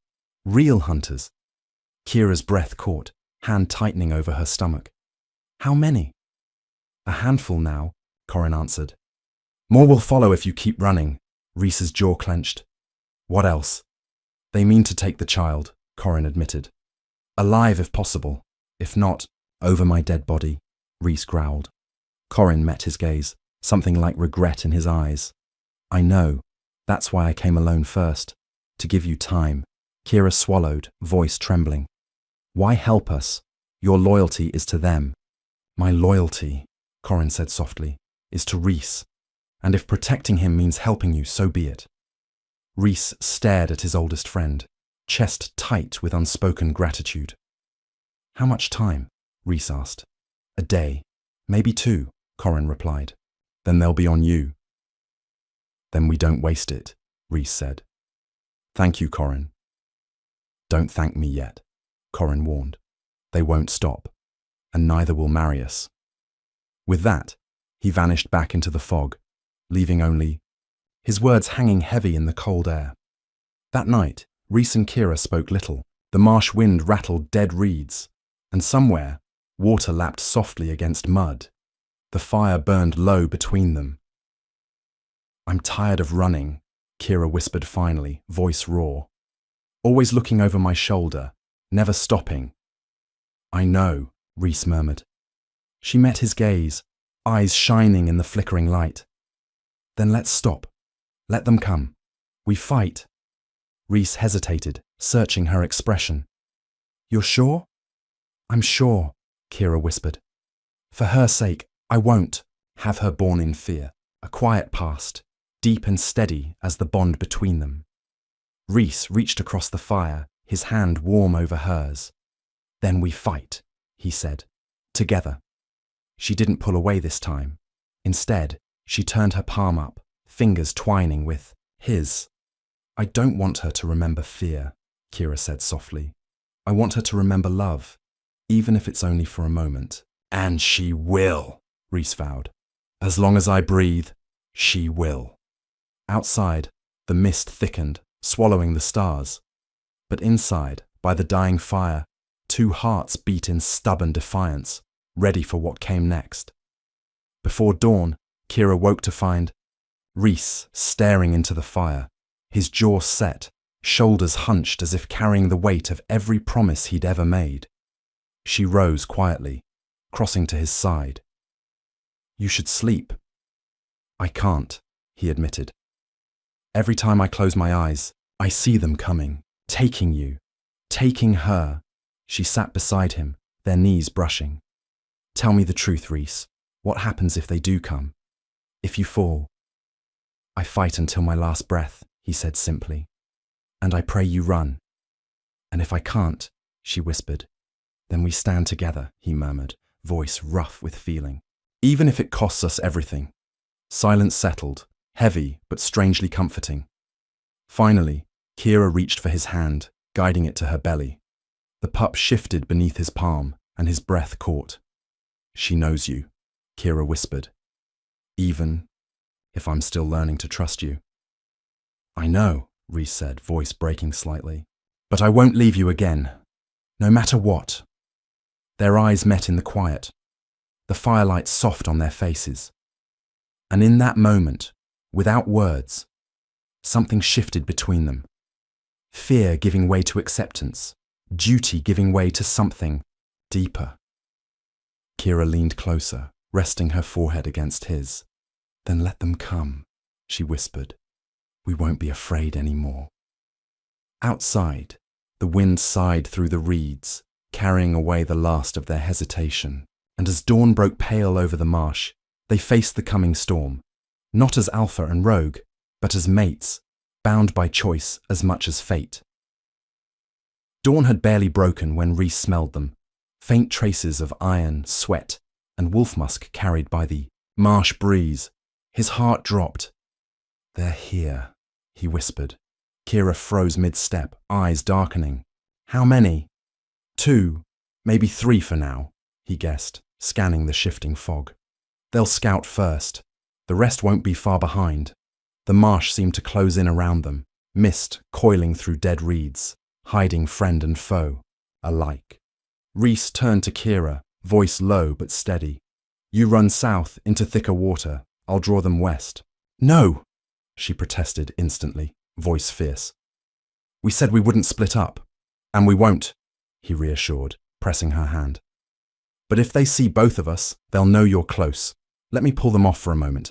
Real hunters." Kira's breath caught, hand tightening over her stomach. "How many?" "A handful now," Corin answered. "More will follow if you keep running." Rhys's jaw clenched. "What else?" "They mean to take the child," Corin admitted. "Alive if possible. If not, over my dead body," Rhys growled. Corin met his gaze, something like regret in his eyes. "I know. That's why I came alone first. To give you time." Kira swallowed, voice trembling. "Why help us? Your loyalty is to them." "My loyalty," Corin said softly, "is to Rhys. And if protecting him means helping you, so be it." Rhys stared at his oldest friend, chest tight with unspoken gratitude. "How much time?" Rhys asked. "A day. Maybe 2, Corin replied. "Then they'll be on you." "Then we don't waste it," Rhys said. "Thank you, Corin." "Don't thank me yet," Corin warned. "They won't stop, and neither will Marius." With that, he vanished back into the fog, leaving only his words hanging heavy in the cold air. That night, Rhys and Kira spoke little. The marsh wind rattled dead reeds, and somewhere, water lapped softly against mud. The fire burned low between them. "I'm tired of running," Kira whispered finally, voice raw. "Always looking over my shoulder, never stopping." "I know," Rhys murmured. She met his gaze, eyes shining in the flickering light. "Then let's stop. Let them come. We fight." Rhys hesitated, searching her expression. "You're sure?" "I'm sure," Kira whispered. "For her sake, I won't have her born in fear." A quiet past, deep and steady as the bond between them. Rhys reached across the fire, his hand warm over hers. "Then we fight," he said, "together." She didn't pull away this time. Instead, she turned her palm up, fingers twining with his. "I don't want her to remember fear," Kira said softly. "I want her to remember love, even if it's only for a moment." "And she will," Rhys vowed. "As long as I breathe, she will." Outside, the mist thickened, swallowing the stars. But inside, by the dying fire, 2 hearts beat in stubborn defiance, ready for what came next. Before dawn, Kira woke to find Rhys staring into the fire, his jaw set, shoulders hunched as if carrying the weight of every promise he'd ever made. She rose quietly, crossing to his side. "You should sleep." "I can't," he admitted. "Every time I close my eyes, I see them coming, taking you, taking her." She sat beside him, their knees brushing. "Tell me the truth, Rhys. What happens if they do come? If you fall?" "I fight until my last breath," he said simply. "And I pray you run." "And if I can't," she whispered. "Then we stand together," he murmured, voice rough with feeling. "Even if it costs us everything." Silence settled, heavy but strangely comforting. Finally, Kira reached for his hand, guiding it to her belly. The pup shifted beneath his palm, and his breath caught. "She knows you," Kira whispered. "Even if I'm still learning to trust you." "I know," Rhys said, voice breaking slightly. "But I won't leave you again, no matter what." Their eyes met in the quiet, the firelight soft on their faces. And in that moment, without words, something shifted between them. Fear giving way to acceptance, duty giving way to something deeper. Kira leaned closer, resting her forehead against his. "Then let them come," she whispered. "We won't be afraid anymore." Outside, the wind sighed through the reeds, carrying away the last of their hesitation. And as dawn broke pale over the marsh, they faced the coming storm, not as alpha and rogue, but as mates, bound by choice as much as fate. Dawn had barely broken when Rhys smelled them, faint traces of iron, sweat, and wolf musk carried by the marsh breeze. His heart dropped. "They're here," he whispered. Kira froze mid-step, eyes darkening. "How many?" "2, maybe 3 for now," he guessed, scanning the shifting fog. "They'll scout first. The rest won't be far behind." The marsh seemed to close in around them, mist coiling through dead reeds, hiding friend and foe alike. Rhys turned to Kira, voice low but steady. "You run south into thicker water. I'll draw them west." "No!" she protested instantly, voice fierce. "We said we wouldn't split up. And we won't," he reassured, pressing her hand. "But if they see both of us, they'll know you're close. Let me pull them off for a moment."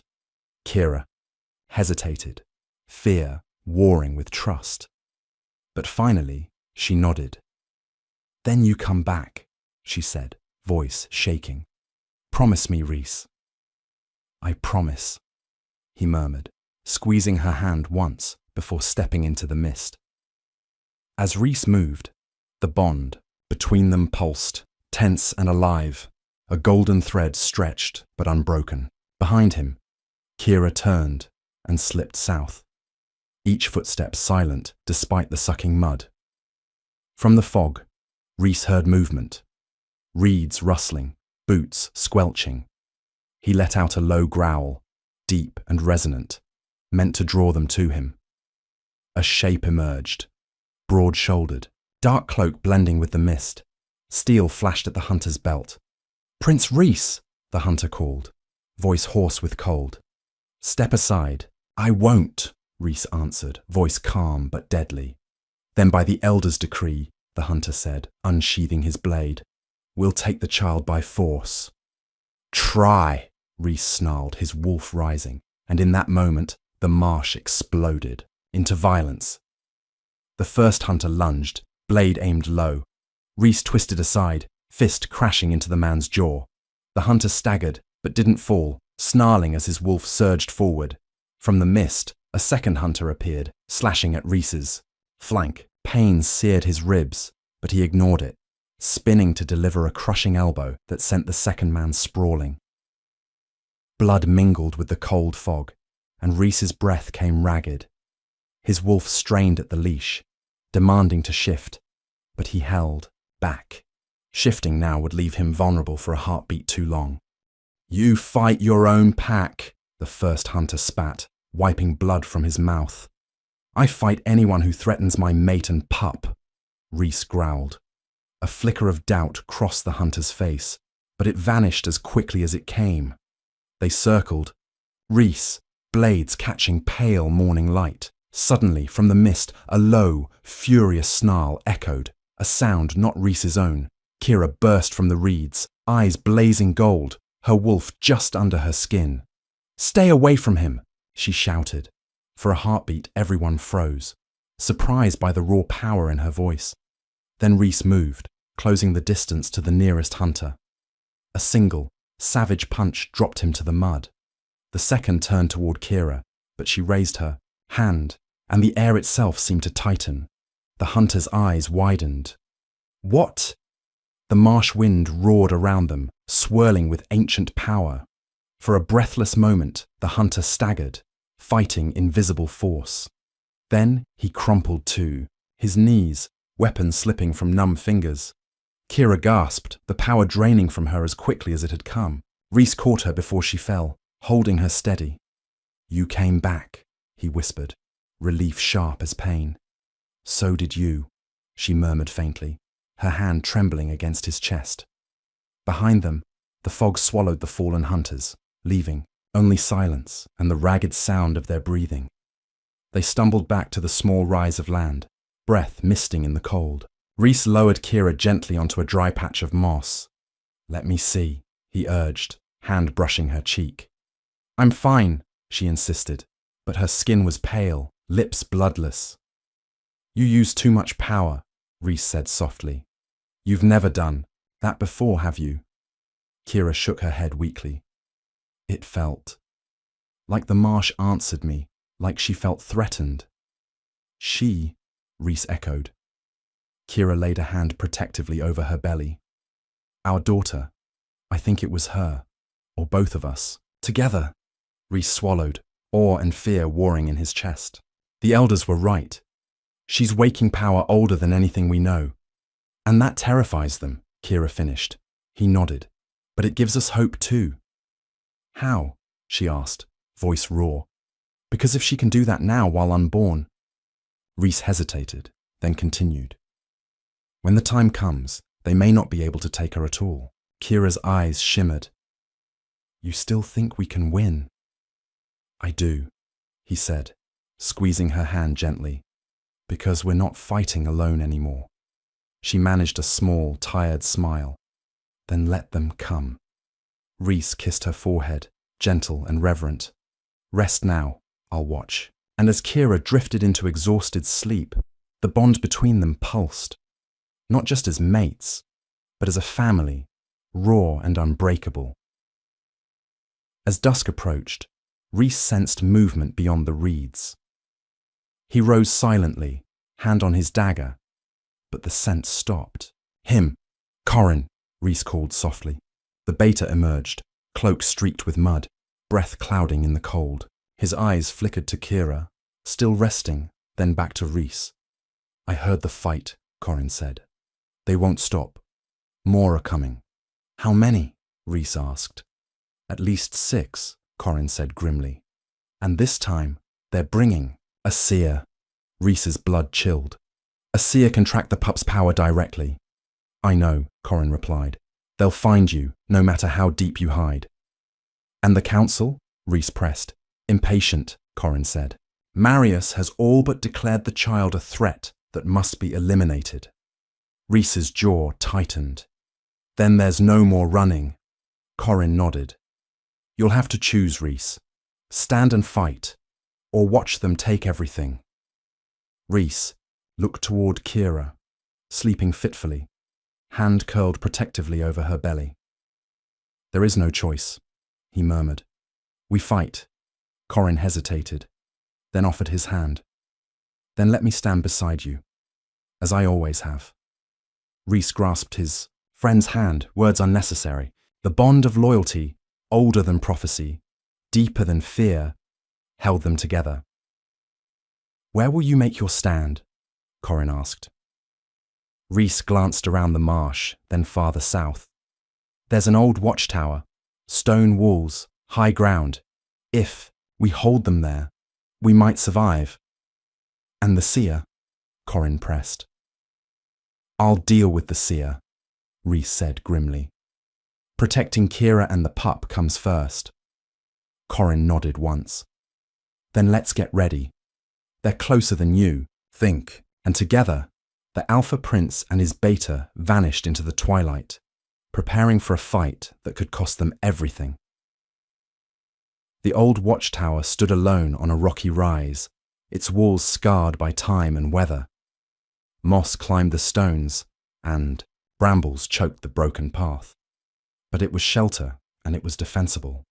Kira hesitated, fear warring with trust. But finally, she nodded. "Then you come back," she said, voice shaking. "Promise me, Rhys." "I promise," he murmured, squeezing her hand once before stepping into the mist. As Rhys moved, the bond between them pulsed, tense and alive, a golden thread stretched but unbroken. Behind him, Kira turned and slipped south, each footstep silent despite the sucking mud. From the fog, Rhys heard movement, reeds rustling, boots squelching. He let out a low growl, deep and resonant, meant to draw them to him. A shape emerged, broad-shouldered, dark cloak blending with the mist. Steel flashed at the hunter's belt. "Prince Rhys," the hunter called, voice hoarse with cold. "Step aside." "I won't," Rhys answered, voice calm but deadly. "Then by the Elder's decree," the hunter said, unsheathing his blade, "we'll take the child by force." "Try," Rhys snarled, his wolf rising, and in that moment, the marsh exploded into violence. The first hunter lunged, blade aimed low. Rhys twisted aside, fist crashing into the man's jaw. The hunter staggered, but didn't fall, snarling as his wolf surged forward. From the mist, a second hunter appeared, slashing at Rhys's flank. Pain seared his ribs, but he ignored it, spinning to deliver a crushing elbow that sent the second man sprawling. Blood mingled with the cold fog, and Rhys's breath came ragged. His wolf strained at the leash, demanding to shift, but he held back. Shifting now would leave him vulnerable for a heartbeat too long. "You fight your own pack," the first hunter spat, wiping blood from his mouth. "I fight anyone who threatens my mate and pup," Rhys growled. A flicker of doubt crossed the hunter's face, but it vanished as quickly as it came. They circled, Rhys, blades catching pale morning light. Suddenly, from the mist, a low, furious snarl echoed, a sound not Rhys's own. Kira burst from the reeds, eyes blazing gold, her wolf just under her skin. "Stay away from him," she shouted. For a heartbeat, everyone froze, surprised by the raw power in her voice. Then Rhys moved, closing the distance to the nearest hunter. A single, savage punch dropped him to the mud. The second turned toward Kira, but she raised her hand, and the air itself seemed to tighten. The hunter's eyes widened. "What?" The marsh wind roared around them, swirling with ancient power. For a breathless moment, the hunter staggered, fighting invisible force. Then he crumpled too, his knees, weapon slipping from numb fingers. Kira gasped, the power draining from her as quickly as it had come. Rhys caught her before she fell, holding her steady. "You came back," he whispered, relief sharp as pain. "So did you," she murmured faintly, her hand trembling against his chest. Behind them, the fog swallowed the fallen hunters, leaving only silence and the ragged sound of their breathing. They stumbled back to the small rise of land, breath misting in the cold. Rhys lowered Kira gently onto a dry patch of moss. "Let me see," he urged, hand brushing her cheek. "I'm fine," she insisted, but her skin was pale, lips bloodless. "You use too much power," Rhys said softly. "You've never done that before, have you?" Kira shook her head weakly. It felt like the marsh answered me, like she felt threatened. She, Rhys echoed. Kira laid a hand protectively over her belly. Our daughter. I think it was her. Or both of us. Together. Rhys swallowed, awe and fear warring in his chest. The elders were right. She's waking power older than anything we know. And that terrifies them, Kira finished. He nodded. But it gives us hope too. How? She asked, voice raw. Because if she can do that now while unborn. Rhys hesitated, then continued. When the time comes, they may not be able to take her at all. Kira's eyes shimmered. You still think we can win? I do, he said, squeezing her hand gently. Because we're not fighting alone anymore. She managed a small, tired smile. Then let them come. Rhys kissed her forehead, gentle and reverent. Rest now, I'll watch. And as Kira drifted into exhausted sleep, the bond between them pulsed. Not just as mates, but as a family, raw and unbreakable. As dusk approached, Rhys sensed movement beyond the reeds. He rose silently, hand on his dagger, but the scent stopped. Him! Corin! Rhys called softly. The beta emerged, cloak streaked with mud, breath clouding in the cold. His eyes flickered to Kira, still resting, then back to Rhys. I heard the fight, Corin said. They won't stop. More are coming. How many? Rhys asked. At least 6, Corin said grimly. And this time, they're bringing a seer. Rhys's blood chilled. A seer can track the pup's power directly. I know, Corin replied. They'll find you, no matter how deep you hide. And the council? Rhys pressed. Impatient, Corin said. Marius has all but declared the child a threat that must be eliminated. Rhys's jaw tightened. Then there's no more running. Corin nodded. You'll have to choose, Rhys. Stand and fight, or watch them take everything. Rhys looked toward Kira, sleeping fitfully, hand curled protectively over her belly. There is no choice, he murmured. We fight. Corin hesitated, then offered his hand. Then let me stand beside you, as I always have. Rhys grasped his friend's hand, words unnecessary. The bond of loyalty, older than prophecy, deeper than fear, held them together. Where will you make your stand? Corin asked. Rhys glanced around the marsh, then farther south. There's an old watchtower, stone walls, high ground. If we hold them there, we might survive. And the seer? Corin pressed. I'll deal with the seer, Rhys said grimly. Protecting Kira and the pup comes first. Corin nodded once. Then let's get ready. They're closer than you, think. And together, the Alpha Prince and his beta vanished into the twilight, preparing for a fight that could cost them everything. The old watchtower stood alone on a rocky rise, its walls scarred by time and weather. Moss climbed the stones, and brambles choked the broken path. But it was shelter, and it was defensible.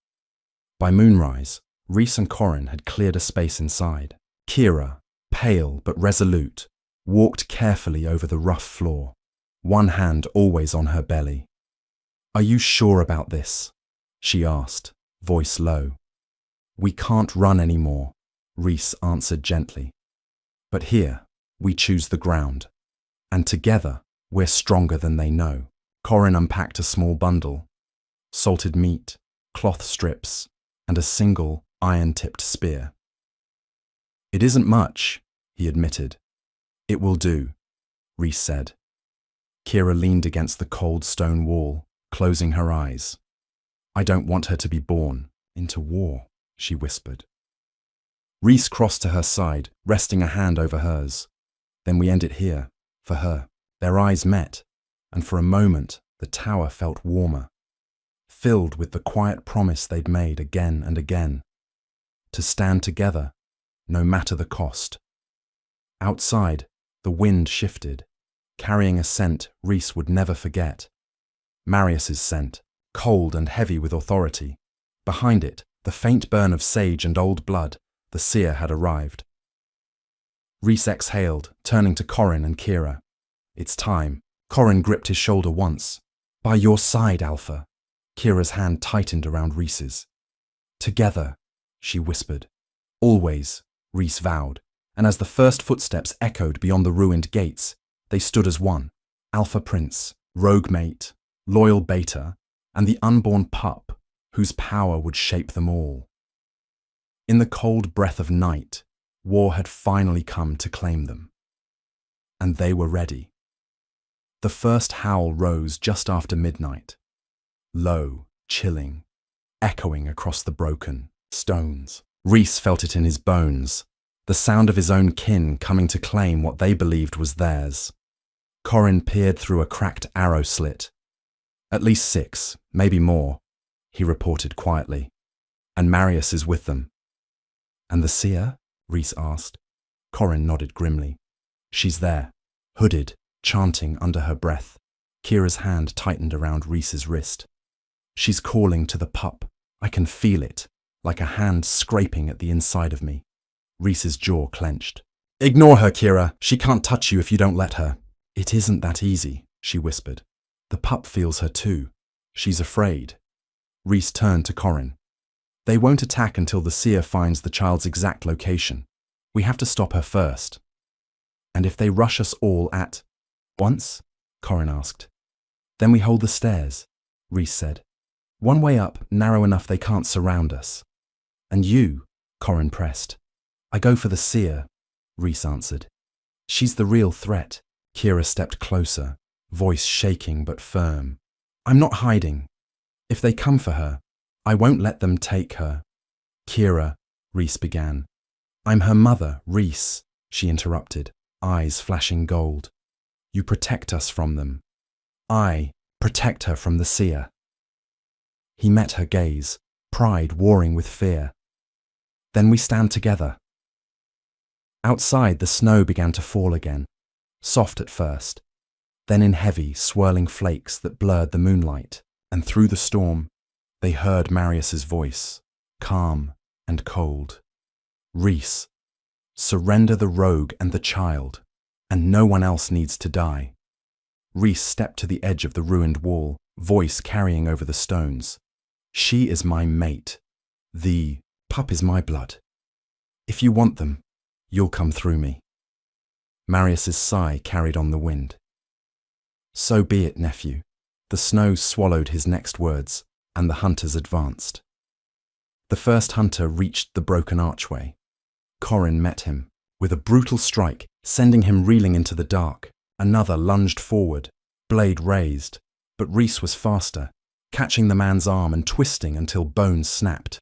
By moonrise, Rhys and Corin had cleared a space inside. Kira, pale but resolute, walked carefully over the rough floor, one hand always on her belly. Are you sure about this? She asked, voice low. We can't run anymore, Rhys answered gently. But here, we choose the ground. And together, we're stronger than they know. Corin unpacked a small bundle. Salted meat, cloth strips, and a single iron-tipped spear. It isn't much, he admitted. It will do, Rhys said. Kira leaned against the cold stone wall, closing her eyes. I don't want her to be born into war, she whispered. Rhys crossed to her side, resting a hand over hers. Then we end it here, for her. Their eyes met, and for a moment the tower felt warmer, filled with the quiet promise they'd made again and again, to stand together, no matter the cost. Outside, the wind shifted, carrying a scent Rhys would never forget. Marius's scent, cold and heavy with authority. Behind it, the faint burn of sage and old blood. The seer had arrived. Rhys exhaled, turning to Corin and Kira. It's time. Corin gripped his shoulder once. By your side, Alpha. Kira's hand tightened around Rhys's. Together, she whispered. Always, Rhys vowed, and as the first footsteps echoed beyond the ruined gates, they stood as one. Alpha Prince, rogue mate, loyal beta, and the unborn pup whose power would shape them all. In the cold breath of night, war had finally come to claim them. And they were ready. The first howl rose just after midnight. Low, chilling, echoing across the broken stones. Rhys felt it in his bones, the sound of his own kin coming to claim what they believed was theirs. Corin peered through a cracked arrow slit. At least 6, maybe more, he reported quietly. And Marius is with them. And the seer? Rhys asked. Corin nodded grimly. She's there, hooded, chanting under her breath. Kira's hand tightened around Rhys's wrist. She's calling to the pup. I can feel it, like a hand scraping at the inside of me. Rhys's jaw clenched. Ignore her, Kira. She can't touch you if you don't let her. It isn't that easy, she whispered. The pup feels her too. She's afraid. Rhys turned to Corin. They won't attack until the seer finds the child's exact location. We have to stop her first. And if they rush us all at once? Corin asked. Then we hold the stairs, Rhys said. One way up, narrow enough they can't surround us. And you, Corin pressed. I go for the seer, Rhys answered. She's the real threat. Kira stepped closer, voice shaking but firm. I'm not hiding. If they come for her, I won't let them take her. Kira, Rhys began. I'm her mother, Rhys, she interrupted, eyes flashing gold. You protect us from them. I protect her from the seer. He met her gaze, pride warring with fear. Then we stand together. Outside, the snow began to fall again, soft at first, then in heavy, swirling flakes that blurred the moonlight, and through the storm, they heard Marius's voice, calm and cold. Rhys, surrender the rogue and the child, and no one else needs to die. Rhys stepped to the edge of the ruined wall, voice carrying over the stones. She is my mate. The pup is my blood. If you want them, you'll come through me. Marius's sigh carried on the wind. So be it, nephew. The snow swallowed his next words, and the hunters advanced. The first hunter reached the broken archway. Corin met him, with a brutal strike, sending him reeling into the dark. Another lunged forward, blade raised, but Rhys was faster, catching the man's arm and twisting until bones snapped.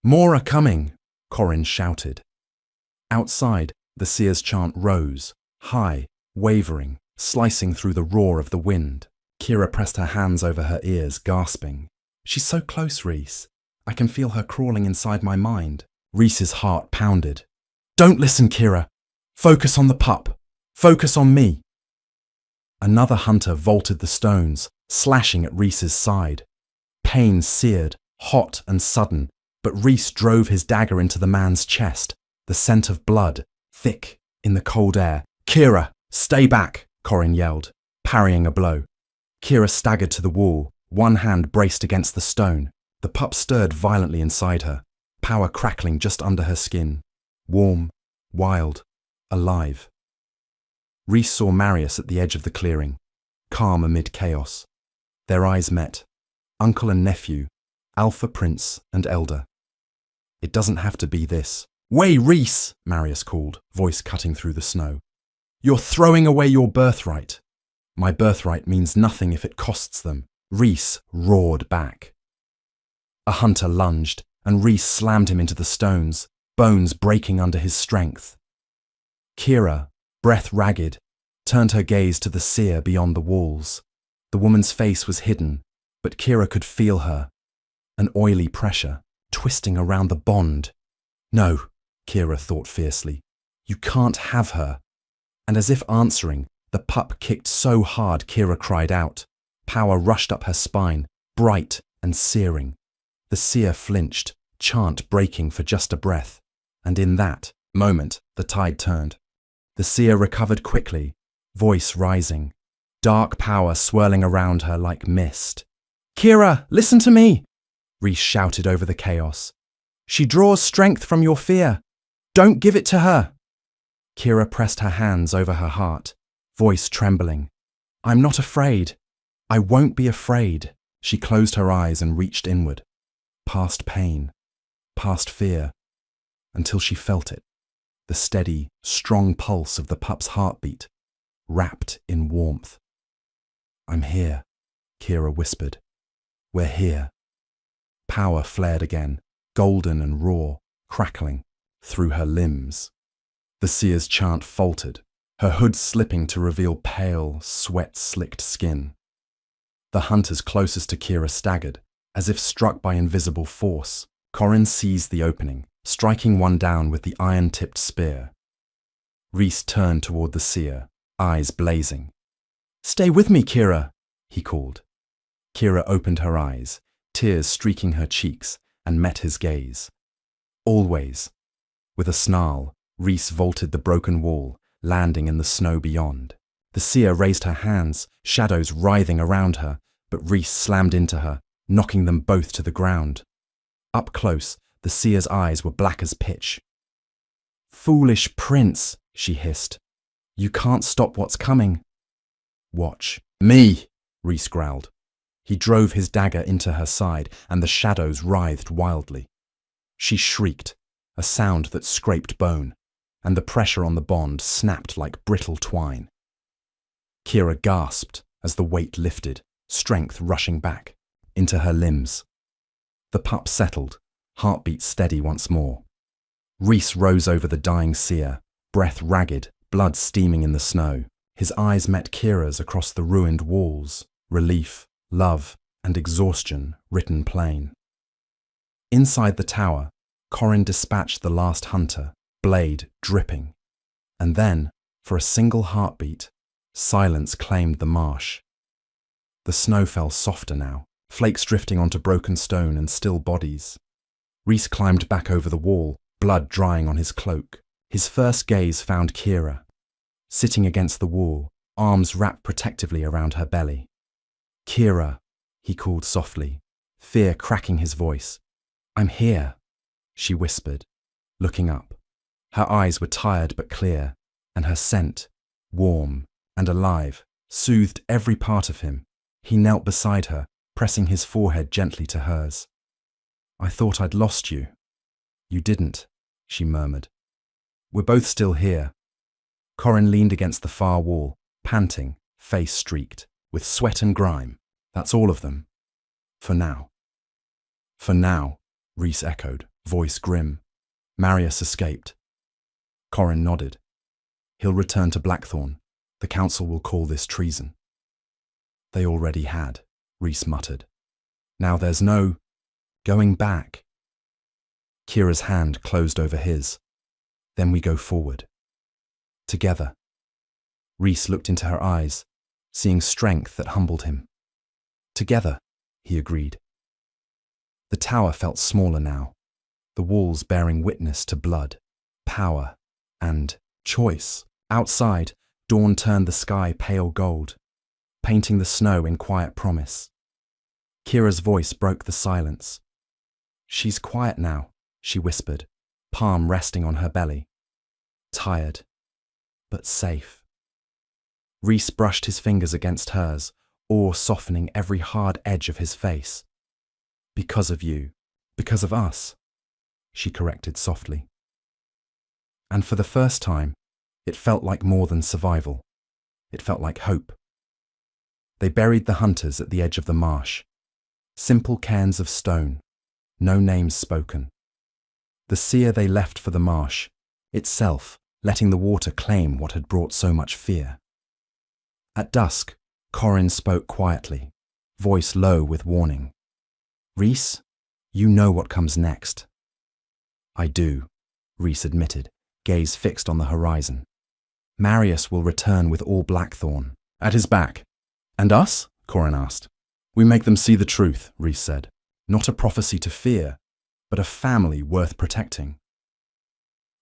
More are coming, Corin shouted. Outside, the seer's chant rose, high, wavering, slicing through the roar of the wind. Kira pressed her hands over her ears, gasping. She's so close, Rhys. I can feel her crawling inside my mind. Rhys's heart pounded. Don't listen, Kira. Focus on the pup. Focus on me. Another hunter vaulted the stones, slashing at Rhys's side. Pain seared, hot and sudden, but Rhys drove his dagger into the man's chest, the scent of blood, thick, in the cold air. Kira, stay back, Corin yelled, parrying a blow. Kira staggered to the wall, one hand braced against the stone. The pup stirred violently inside her, power crackling just under her skin. Warm, wild, alive. Rhys saw Marius at the edge of the clearing, calm amid chaos. Their eyes met, uncle and nephew, Alpha Prince and Elder. It doesn't have to be this. Way, Rhys, Marius called, voice cutting through the snow. You're throwing away your birthright. My birthright means nothing if it costs them. Rhys roared back. A hunter lunged, and Rhys slammed him into the stones, bones breaking under his strength. Kira, breath ragged, turned her gaze to the seer beyond the walls. The woman's face was hidden, but Kira could feel her, an oily pressure, twisting around the bond. No, Kira thought fiercely. You can't have her. And as if answering, the pup kicked so hard Kira cried out. Power rushed up her spine, bright and searing. The seer flinched, chant breaking for just a breath. And in that moment, the tide turned. The seer recovered quickly, voice rising, dark power swirling around her like mist. "Kira, listen to me!" Rhys shouted over the chaos. "She draws strength from your fear. Don't give it to her." Kira pressed her hands over her heart, voice trembling. "I'm not afraid. I won't be afraid." She closed her eyes and reached inward, past pain, past fear, until she felt it, the steady, strong pulse of the pup's heartbeat, wrapped in warmth. "I'm here," Kira whispered. "We're here." Power flared again, golden and raw, crackling through her limbs. The seer's chant faltered, her hood slipping to reveal pale, sweat-slicked skin. The hunters closest to Kira staggered, as if struck by invisible force. Corin seized the opening, striking one down with the iron-tipped spear. Rhys turned toward the seer, eyes blazing. "Stay with me, Kira," he called. Kira opened her eyes, tears streaking her cheeks, and met his gaze. "Always." With a snarl, Rhys vaulted the broken wall, landing in the snow beyond. The seer raised her hands, shadows writhing around her, but Rhys slammed into her, knocking them both to the ground. Up close, the seer's eyes were black as pitch. "Foolish prince," she hissed. "You can't stop what's coming." "Watch me," Rhys growled. He drove his dagger into her side, and the shadows writhed wildly. She shrieked, a sound that scraped bone, and the pressure on the bond snapped like brittle twine. Kira gasped as the weight lifted, strength rushing back into her limbs. The pup settled, heartbeat steady once more. Rhys rose over the dying seer, breath ragged, blood steaming in the snow. His eyes met Kira's across the ruined walls, relief, love, and exhaustion written plain. Inside the tower, Corin dispatched the last hunter, blade dripping. And then, for a single heartbeat, silence claimed the marsh. The snow fell softer now, flakes drifting onto broken stone and still bodies. Rhys climbed back over the wall, blood drying on his cloak. His first gaze found Kira, sitting against the wall, arms wrapped protectively around her belly. "Kira," he called softly, fear cracking his voice. "I'm here," she whispered, looking up. Her eyes were tired but clear, and her scent, warm and alive, soothed every part of him. He knelt beside her, pressing his forehead gently to hers. "I thought I'd lost you." "You didn't," she murmured. "We're both still here." Corin leaned against the far wall, panting, face streaked, with sweat and grime. "That's all of them. For now." "For now," Rhys echoed, voice grim. "Marius escaped." Corin nodded. "He'll return to Blackthorn. The council will call this treason." "They already had," Rhys muttered. "Now there's no going back." Kira's hand closed over his. "Then we go forward. Together." Rhys looked into her eyes, seeing strength that humbled him. "Together," he agreed. The tower felt smaller now, the walls bearing witness to blood, power, and choice. Outside, dawn turned the sky pale gold, painting the snow in quiet promise. Kira's voice broke the silence. "She's quiet now," she whispered, palm resting on her belly. "Tired, but safe." Rhys brushed his fingers against hers, awe softening every hard edge of his face. "Because of you, because of us," she corrected softly. And for the first time, it felt like more than survival. It felt like hope. They buried the hunters at the edge of the marsh. Simple cairns of stone, no names spoken. The seer they left for the marsh, itself letting the water claim what had brought so much fear. At dusk, Corin spoke quietly, voice low with warning. "Rhys, you know what comes next." "I do," Rhys admitted, gaze fixed on the horizon. "Marius will return with all Blackthorn at his back." "And us?" Corin asked. "We make them see the truth," Rhys said. "Not a prophecy to fear, but a family worth protecting."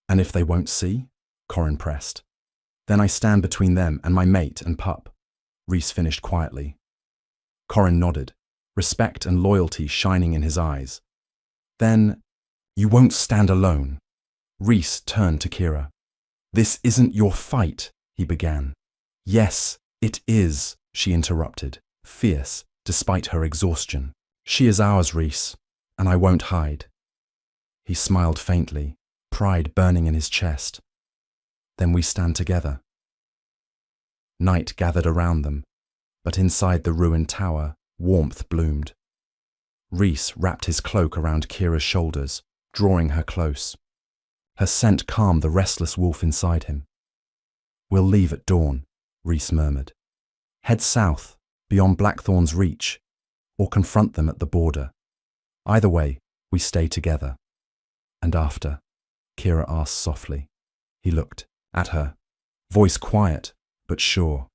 "And if they won't see?" Corin pressed. Then I stand between them and my mate and pup, Rhys finished quietly. Corin nodded, respect and loyalty shining in his eyes. Then, you won't stand alone. Rhys turned to Kira. This isn't your fight, he began. Yes, it is, she interrupted, fierce, despite her exhaustion. She is ours, Rhys, and I won't hide. He smiled faintly, pride burning in his chest. Then we stand together. Night gathered around them, but inside the ruined tower, warmth bloomed. Rhys wrapped his cloak around Kira's shoulders, drawing her close. Her scent calmed the restless wolf inside him. We'll leave at dawn, Rhys murmured. Head south, beyond Blackthorn's reach, or confront them at the border. Either way, we stay together. And after? Kira asked softly. He looked at her, voice quiet, but sure.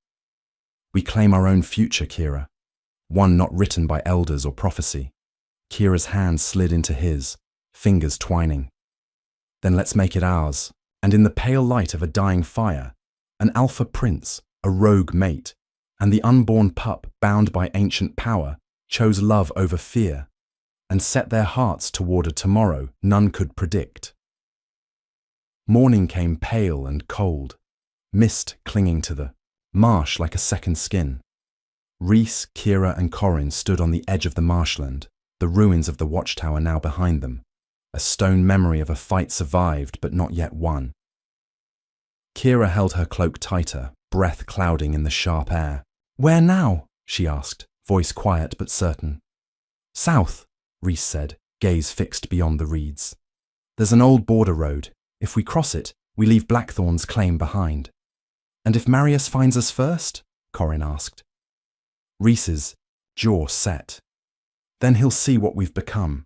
We claim our own future, Kira, one not written by elders or prophecy. Kira's hand slid into his, fingers twining. Then let's make it ours, and in the pale light of a dying fire, an alpha prince, a rogue mate, and the unborn pup bound by ancient power chose love over fear, and set their hearts toward a tomorrow none could predict. Morning came pale and cold, mist clinging to the marsh like a second skin. Rhys, Kira and Corin stood on the edge of the marshland, the ruins of the watchtower now behind them, a stone memory of a fight survived but not yet won. Kira held her cloak tighter, breath clouding in the sharp air. Where now? She asked, voice quiet but certain. South, Rhys said, gaze fixed beyond the reeds. There's an old border road. If we cross it, we leave Blackthorn's claim behind. And if Marius finds us first? Corin asked. Rhys's jaw set. Then he'll see what we've become.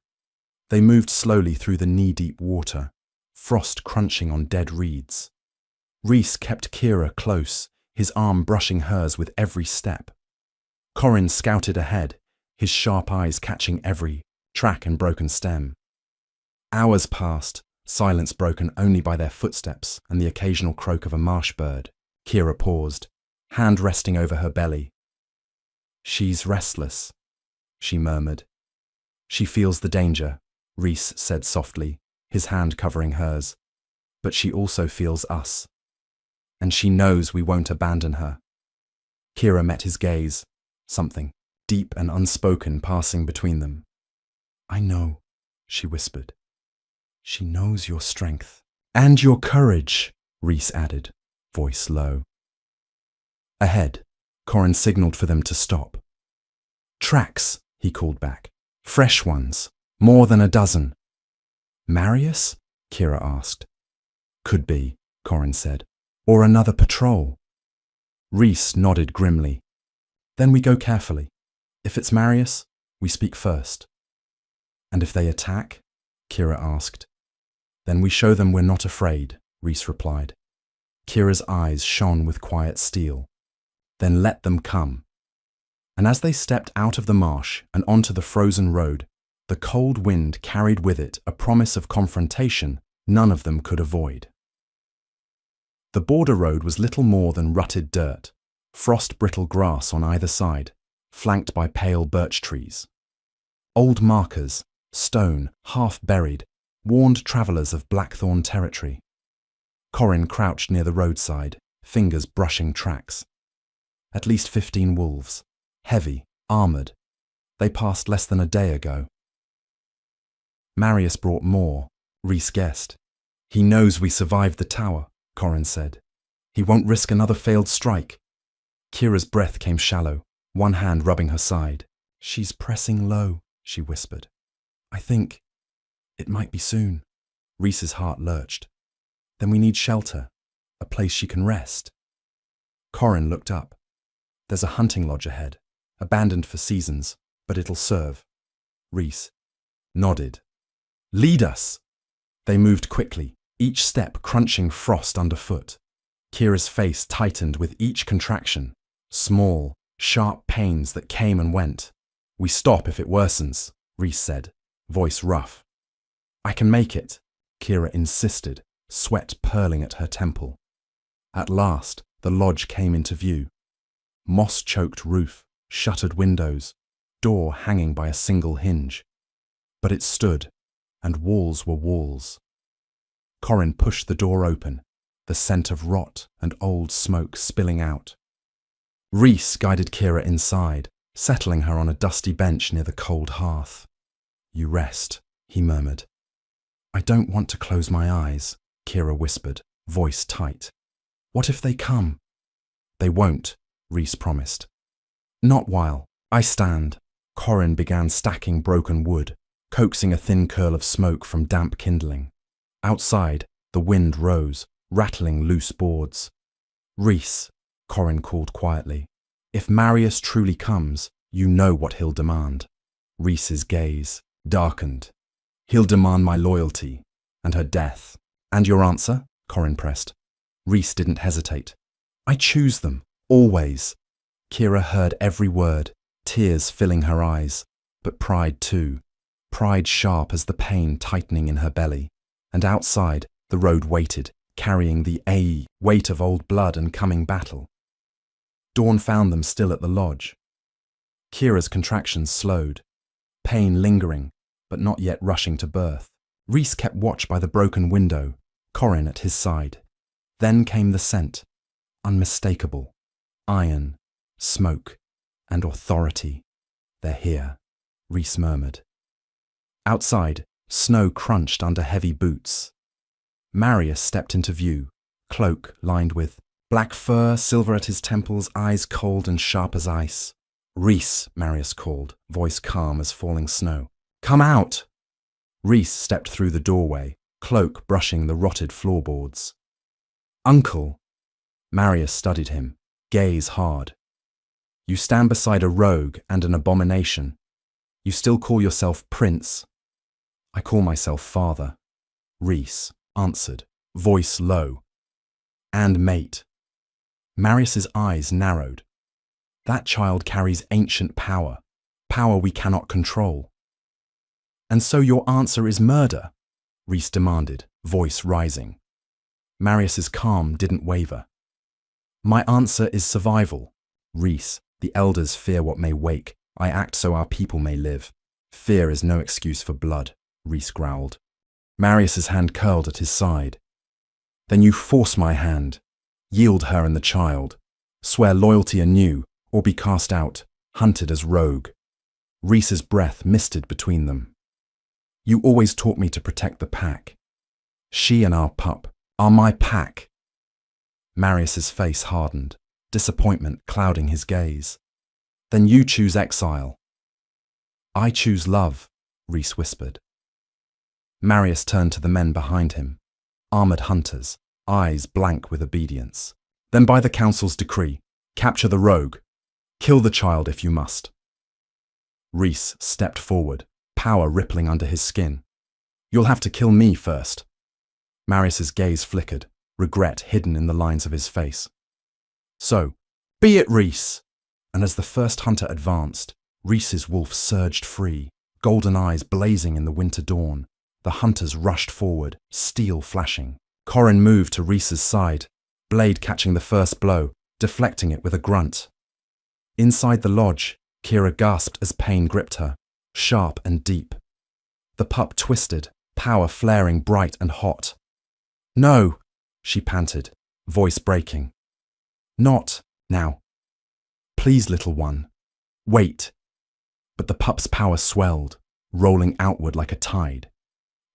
They moved slowly through the knee-deep water, frost crunching on dead reeds. Rhys kept Kira close, his arm brushing hers with every step. Corin scouted ahead, his sharp eyes catching every track and broken stem. Hours passed, silence broken only by their footsteps and the occasional croak of a marsh bird. Kira paused, hand resting over her belly. She's restless, she murmured. She feels the danger, Rhys said softly, his hand covering hers. But she also feels us. And she knows we won't abandon her. Kira met his gaze, something deep and unspoken passing between them. I know, she whispered. She knows your strength. And your courage, Rhys added, voice low. Ahead, Corin signaled for them to stop. Tracks, he called back. Fresh ones, more than a dozen. Marius? Kira asked. Could be, Corin said. Or another patrol. Rhys nodded grimly. Then we go carefully. If it's Marius, we speak first. And if they attack? Kira asked. Then we show them we're not afraid, Rhys replied. Kira's eyes shone with quiet steel. Then let them come. And as they stepped out of the marsh and onto the frozen road, the cold wind carried with it a promise of confrontation none of them could avoid. The border road was little more than rutted dirt, frost-brittle grass on either side, flanked by pale birch trees. Old markers, stone, half-buried, warned travellers of Blackthorn territory. Corin crouched near the roadside, fingers brushing tracks. At least 15 wolves, heavy, armoured. They passed less than a day ago. Marius brought more, Rhys guessed. He knows we survived the tower, Corin said. He won't risk another failed strike. Kira's breath came shallow, one hand rubbing her side. She's pressing low, she whispered. I think it might be soon. Rhys's heart lurched. Then we need shelter, a place she can rest. Corin looked up. There's a hunting lodge ahead, abandoned for seasons, but it'll serve. Rhys nodded. Lead us! They moved quickly, each step crunching frost underfoot. Kira's face tightened with each contraction, small, sharp pains that came and went. We stop if it worsens, Rhys said, voice rough. I can make it, Kira insisted, sweat purling at her temple. At last, the lodge came into view. Moss-choked roof, shuttered windows, door hanging by a single hinge. But it stood, and walls were walls. Corin pushed the door open, the scent of rot and old smoke spilling out. Rhys guided Kira inside, settling her on a dusty bench near the cold hearth. "You rest," he murmured. "I don't want to close my eyes," Kira whispered, voice tight. "What if they come?" "They won't," Rhys promised. "Not while I stand." Corin began stacking broken wood, coaxing a thin curl of smoke from damp kindling. Outside, the wind rose, rattling loose boards. "Rhys," Corin called quietly, "if Marius truly comes, you know what he'll demand." Rhys's gaze darkened. "He'll demand my loyalty, and her death." "And your answer?" Corin pressed. Rhys didn't hesitate. "I choose them, always." Kira heard every word, tears filling her eyes, but pride too. Pride sharp as the pain tightening in her belly. And outside, the road waited, carrying the weight of old blood and coming battle. Dawn found them still at the lodge. Kira's contractions slowed, pain lingering, but not yet rushing to birth. Rhys kept watch by the broken window, Corin at his side. Then came the scent, unmistakable. Iron, smoke, and authority. "They're here," Rhys murmured. Outside, snow crunched under heavy boots. Marius stepped into view, cloak lined with black fur, silver at his temples, eyes cold and sharp as ice. "Rhys," Marius called, voice calm as falling snow. "Come out!" Rhys stepped through the doorway, cloak brushing the rotted floorboards. "Uncle!" Marius studied him, gaze hard. "You stand beside a rogue and an abomination. You still call yourself prince." "I call myself father," Rhys answered, voice low. "And mate." Marius's eyes narrowed. "That child carries ancient power, power we cannot control." "And so your answer is murder?" Rhys demanded, voice rising. Marius's calm didn't waver. "My answer is survival." "Rhys, the elders fear what may wake. I act so our people may live. Fear is no excuse for blood," Rhys growled. Marius's hand curled at his side. "Then you force my hand. Yield her and the child. Swear loyalty anew, or be cast out, hunted as rogue." Rhys's breath misted between them. "You always taught me to protect the pack. She and our pup are my pack." Marius's face hardened, disappointment clouding his gaze. "Then you choose exile." "I choose love," Rhys whispered. Marius turned to the men behind him, armored hunters, eyes blank with obedience. "Then by the council's decree, capture the rogue. Kill the child if you must." Rhys stepped forward, power rippling under his skin. "You'll have to kill me first." Marius's gaze flickered, regret hidden in the lines of his face. "So, be it, Rhys!" And as the first hunter advanced, Rhys's wolf surged free, golden eyes blazing in the winter dawn. The hunters rushed forward, steel flashing. Corin moved to Rhys's side, blade catching the first blow, deflecting it with a grunt. Inside the lodge, Kira gasped as pain gripped her, sharp and deep. The pup twisted, power flaring bright and hot. "No," she panted, voice breaking. "Not now. Please, little one. Wait." But the pup's power swelled, rolling outward like a tide.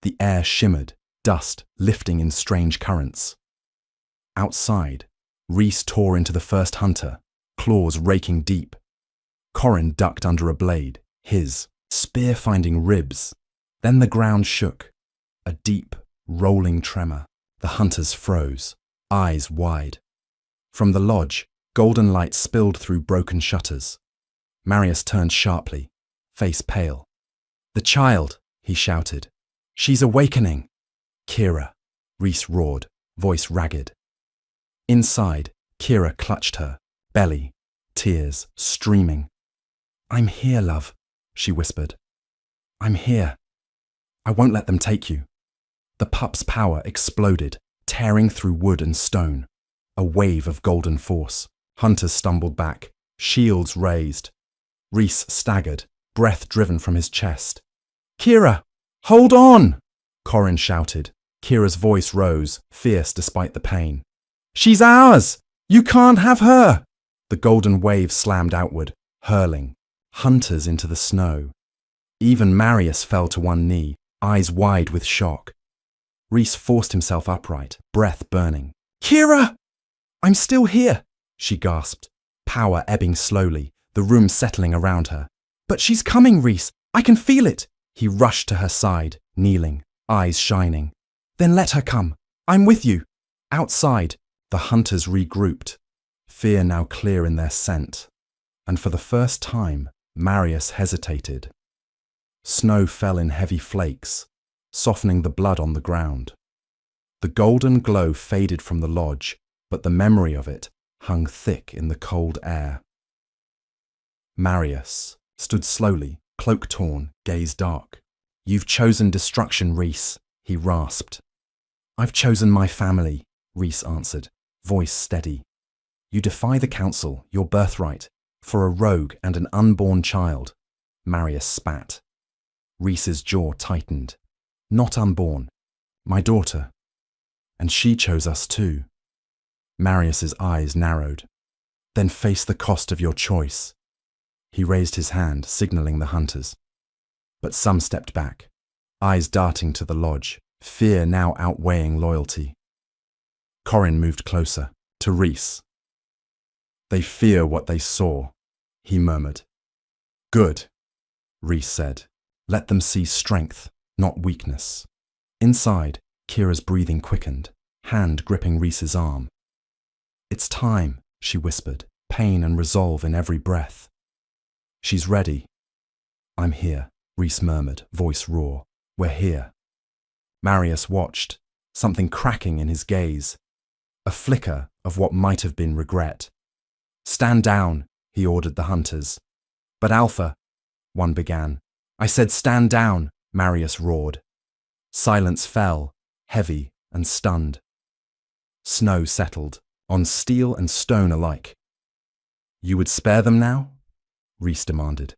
The air shimmered, dust lifting in strange currents. Outside, Rhys tore into the first hunter, claws raking deep. Corin ducked under a blade, his spear finding ribs. Then the ground shook, a deep, rolling tremor. The hunters froze, eyes wide. From the lodge, golden light spilled through broken shutters. Marius turned sharply, face pale. "The child," he shouted. "She's awakening." "Kira," Rhys roared, voice ragged. Inside, Kira clutched her, belly, tears streaming. "I'm here, love," she whispered. "I'm here. I won't let them take you." The pup's power exploded, tearing through wood and stone. a wave of golden force. Hunters stumbled back, shields raised. Rhys staggered, breath driven from his chest. "Kira, hold on!" Corin shouted. Kira's voice rose, fierce despite the pain. "She's ours! You can't have her!" The golden wave slammed outward, hurling hunters into the snow. Even Marius fell to one knee, eyes wide with shock. Rhys forced himself upright, breath burning. "Kira! I'm still here," she gasped, power ebbing slowly, the room settling around her. "But she's coming, Rhys. I can feel it." He rushed to her side, kneeling, eyes shining. "Then let her come. I'm with you." Outside, the hunters regrouped, fear now clear in their scent. And for the first time, Marius hesitated. Snow fell in heavy flakes, softening the blood on the ground. The golden glow faded from the lodge, but the memory of it hung thick in the cold air. Marius stood slowly, cloak torn, gaze dark. "You've chosen destruction, Rhys," he rasped. "I've chosen my family," Rhys answered, voice steady. "You defy the council, your birthright, for a rogue and an unborn child." Marius spat. Rhys's jaw tightened. "Not unborn. My daughter. And she chose us too." Marius's eyes narrowed. "Then face the cost of your choice." He raised his hand, signaling the hunters. But some stepped back, eyes darting to the lodge, fear now outweighing loyalty. Corin moved closer, to Rhys. "They fear what they saw," he murmured. "Good," Rhys said. "Let them see strength, not weakness." Inside, Kira's breathing quickened, hand gripping Rhys's arm. "It's time," she whispered, pain and resolve in every breath. "She's ready." "I'm here," Rhys murmured, voice raw. "We're here." Marius watched, something cracking in his gaze, a flicker of what might have been regret. "Stand down," he ordered the hunters. "But Alpha," one began. "I said stand down," Marius roared. Silence fell, heavy and stunned. Snow settled, on steel and stone alike. "You would spare them now?" Rhys demanded.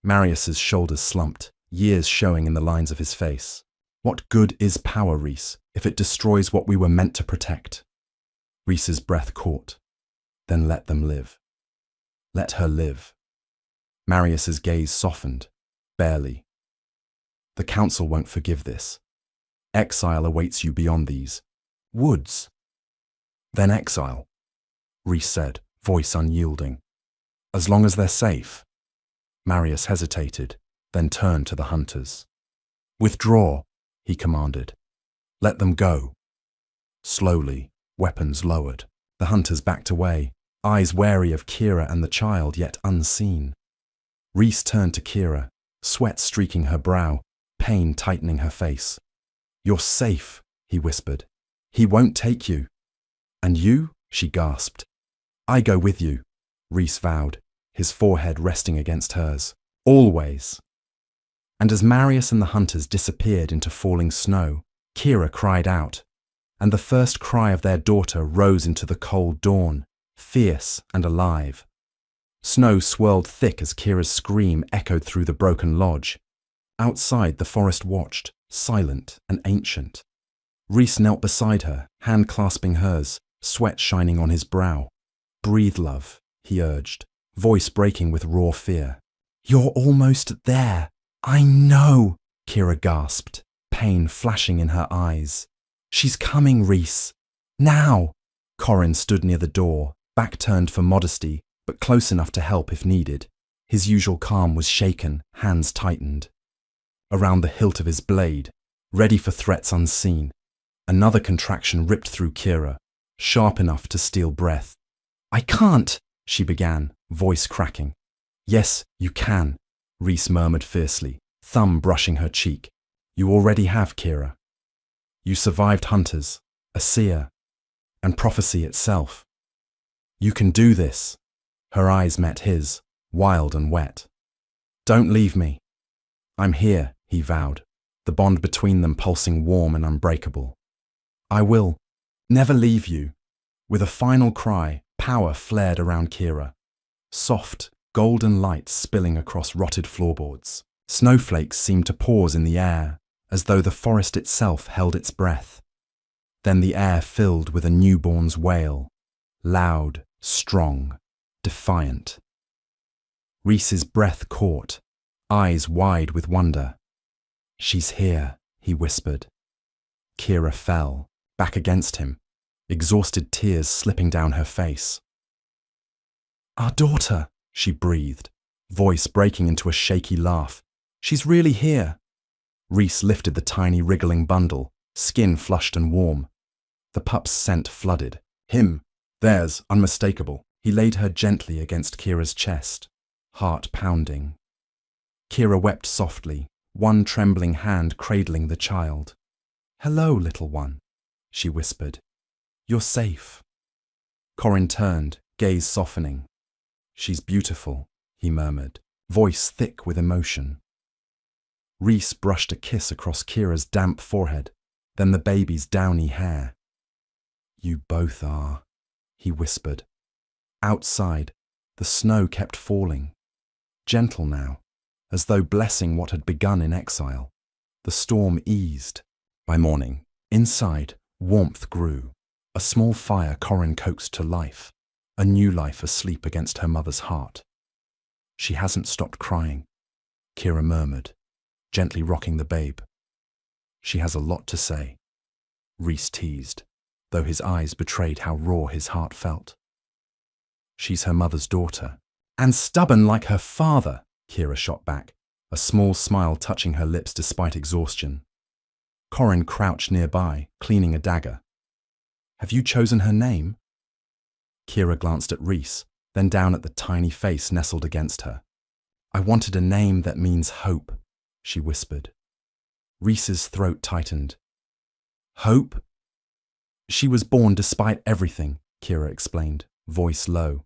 Marius's shoulders slumped, years showing in the lines of his face. "What good is power, Rhys, if it destroys what we were meant to protect?" Rhys's breath caught. "Then let them live. Let her live." Marius's gaze softened, barely. "The council won't forgive this. Exile awaits you beyond these woods." "Then exile," Rhys said, voice unyielding. "As long as they're safe." Marius hesitated, then turned to the hunters. "Withdraw," he commanded. "Let them go." Slowly, weapons lowered. The hunters backed away, eyes wary of Kira and the child, yet unseen. Rhys turned to Kira, sweat streaking her brow, pain tightening her face. "You're safe," he whispered. "He won't take you." "And you?" she gasped. "I go with you," Rhys vowed, his forehead resting against hers. "Always." And as Marius and the hunters disappeared into falling snow, Kira cried out, and the first cry of their daughter rose into the cold dawn, fierce and alive. Snow swirled thick as Kira's scream echoed through the broken lodge. Outside, the forest watched, silent and ancient. Rhys knelt beside her, hand clasping hers, sweat shining on his brow. "Breathe, love," he urged, voice breaking with raw fear. "You're almost there." "I know," Kira gasped, pain flashing in her eyes. "She's coming, Rhys. Now." Corin stood near the door, back turned for modesty, but close enough to help if needed. His usual calm was shaken, hands tightened. Around the hilt of his blade, ready for threats unseen, another contraction ripped through Kira, sharp enough to steal breath. "I can't," she began, voice cracking. "Yes, you can," Rhys murmured fiercely, thumb brushing her cheek. "You already have, Kira. You survived hunters, a seer, and prophecy itself. You can do this." Her eyes met his, wild and wet. "Don't leave me." "I'm here," he vowed, the bond between them pulsing warm and unbreakable. "I will never leave you." With a final cry, power flared around Kira. Soft, golden light spilling across rotted floorboards. Snowflakes seemed to pause in the air, as though the forest itself held its breath. Then the air filled with a newborn's wail, loud, strong, defiant. Rhys's breath caught, eyes wide with wonder. "She's here," he whispered. Kira fell, back against him, exhausted tears slipping down her face. "Our daughter," she breathed, voice breaking into a shaky laugh. "She's really here." Rhys lifted the tiny wriggling bundle, skin flushed and warm. The pup's scent flooded. Theirs, unmistakable. He laid her gently against Kira's chest, heart pounding. Kira wept softly, one trembling hand cradling the child. "Hello, little one," she whispered. "You're safe." Corin turned, gaze softening. "She's beautiful," he murmured, voice thick with emotion. Rhys brushed a kiss across Kira's damp forehead, then the baby's downy hair. "You both are," he whispered. Outside, the snow kept falling. Gentle now, as though blessing what had begun in exile. The storm eased. By morning, inside, warmth grew. A small fire Corin coaxed to life, a new life asleep against her mother's heart. "She hasn't stopped crying," Kira murmured, gently rocking the babe. "She has a lot to say," Rhys teased, though his eyes betrayed how raw his heart felt. "She's her mother's daughter. And stubborn like her father," Kira shot back, a small smile touching her lips despite exhaustion. Corin crouched nearby, cleaning a dagger. "Have you chosen her name?" Kira glanced at Rhys, then down at the tiny face nestled against her. "I wanted a name that means hope," she whispered. Rhys's throat tightened. "Hope?" "She was born despite everything," Kira explained, voice low.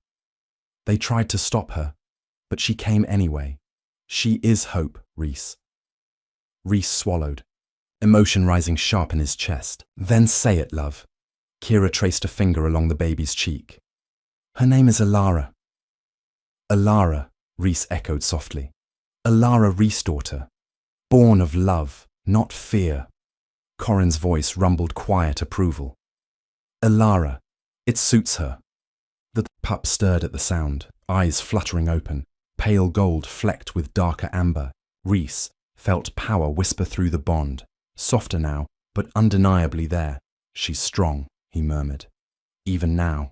"They tried to stop her, but she came anyway. She is hope, Rhys." Rhys swallowed, emotion rising sharp in his chest. "Then say it, love." Kira traced a finger along the baby's cheek. "Her name is Alara." "Alara," Rhys echoed softly. "Alara Rhys' daughter. Born of love, not fear." Corin's voice rumbled quiet approval. "Alara, it suits her." The pup stirred at the sound, eyes fluttering open, pale gold flecked with darker amber. Rhys felt power whisper through the bond, softer now, but undeniably there. "She's strong," he murmured, "even now.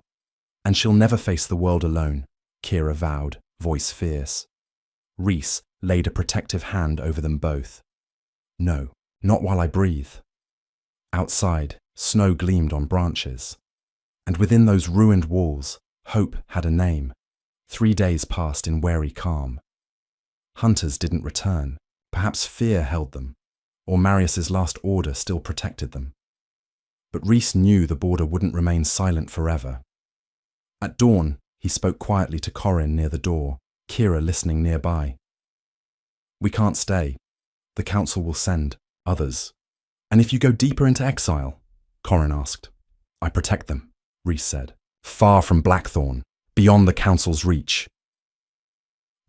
And she'll never face the world alone," Kira vowed, voice fierce. Rhys laid a protective hand over them both. "No, not while I breathe." Outside, snow gleamed on branches. And within those ruined walls, hope had a name. 3 days passed in wary calm. Hunters didn't return. Perhaps fear held them, or Marius's last order still protected them. But Rhys knew the border wouldn't remain silent forever. At dawn, he spoke quietly to Corin near the door, Kira listening nearby. "We can't stay. The council will send others." "And if you go deeper into exile?" Corin asked. "I protect them," Rhys said. "Far from Blackthorn, beyond the council's reach."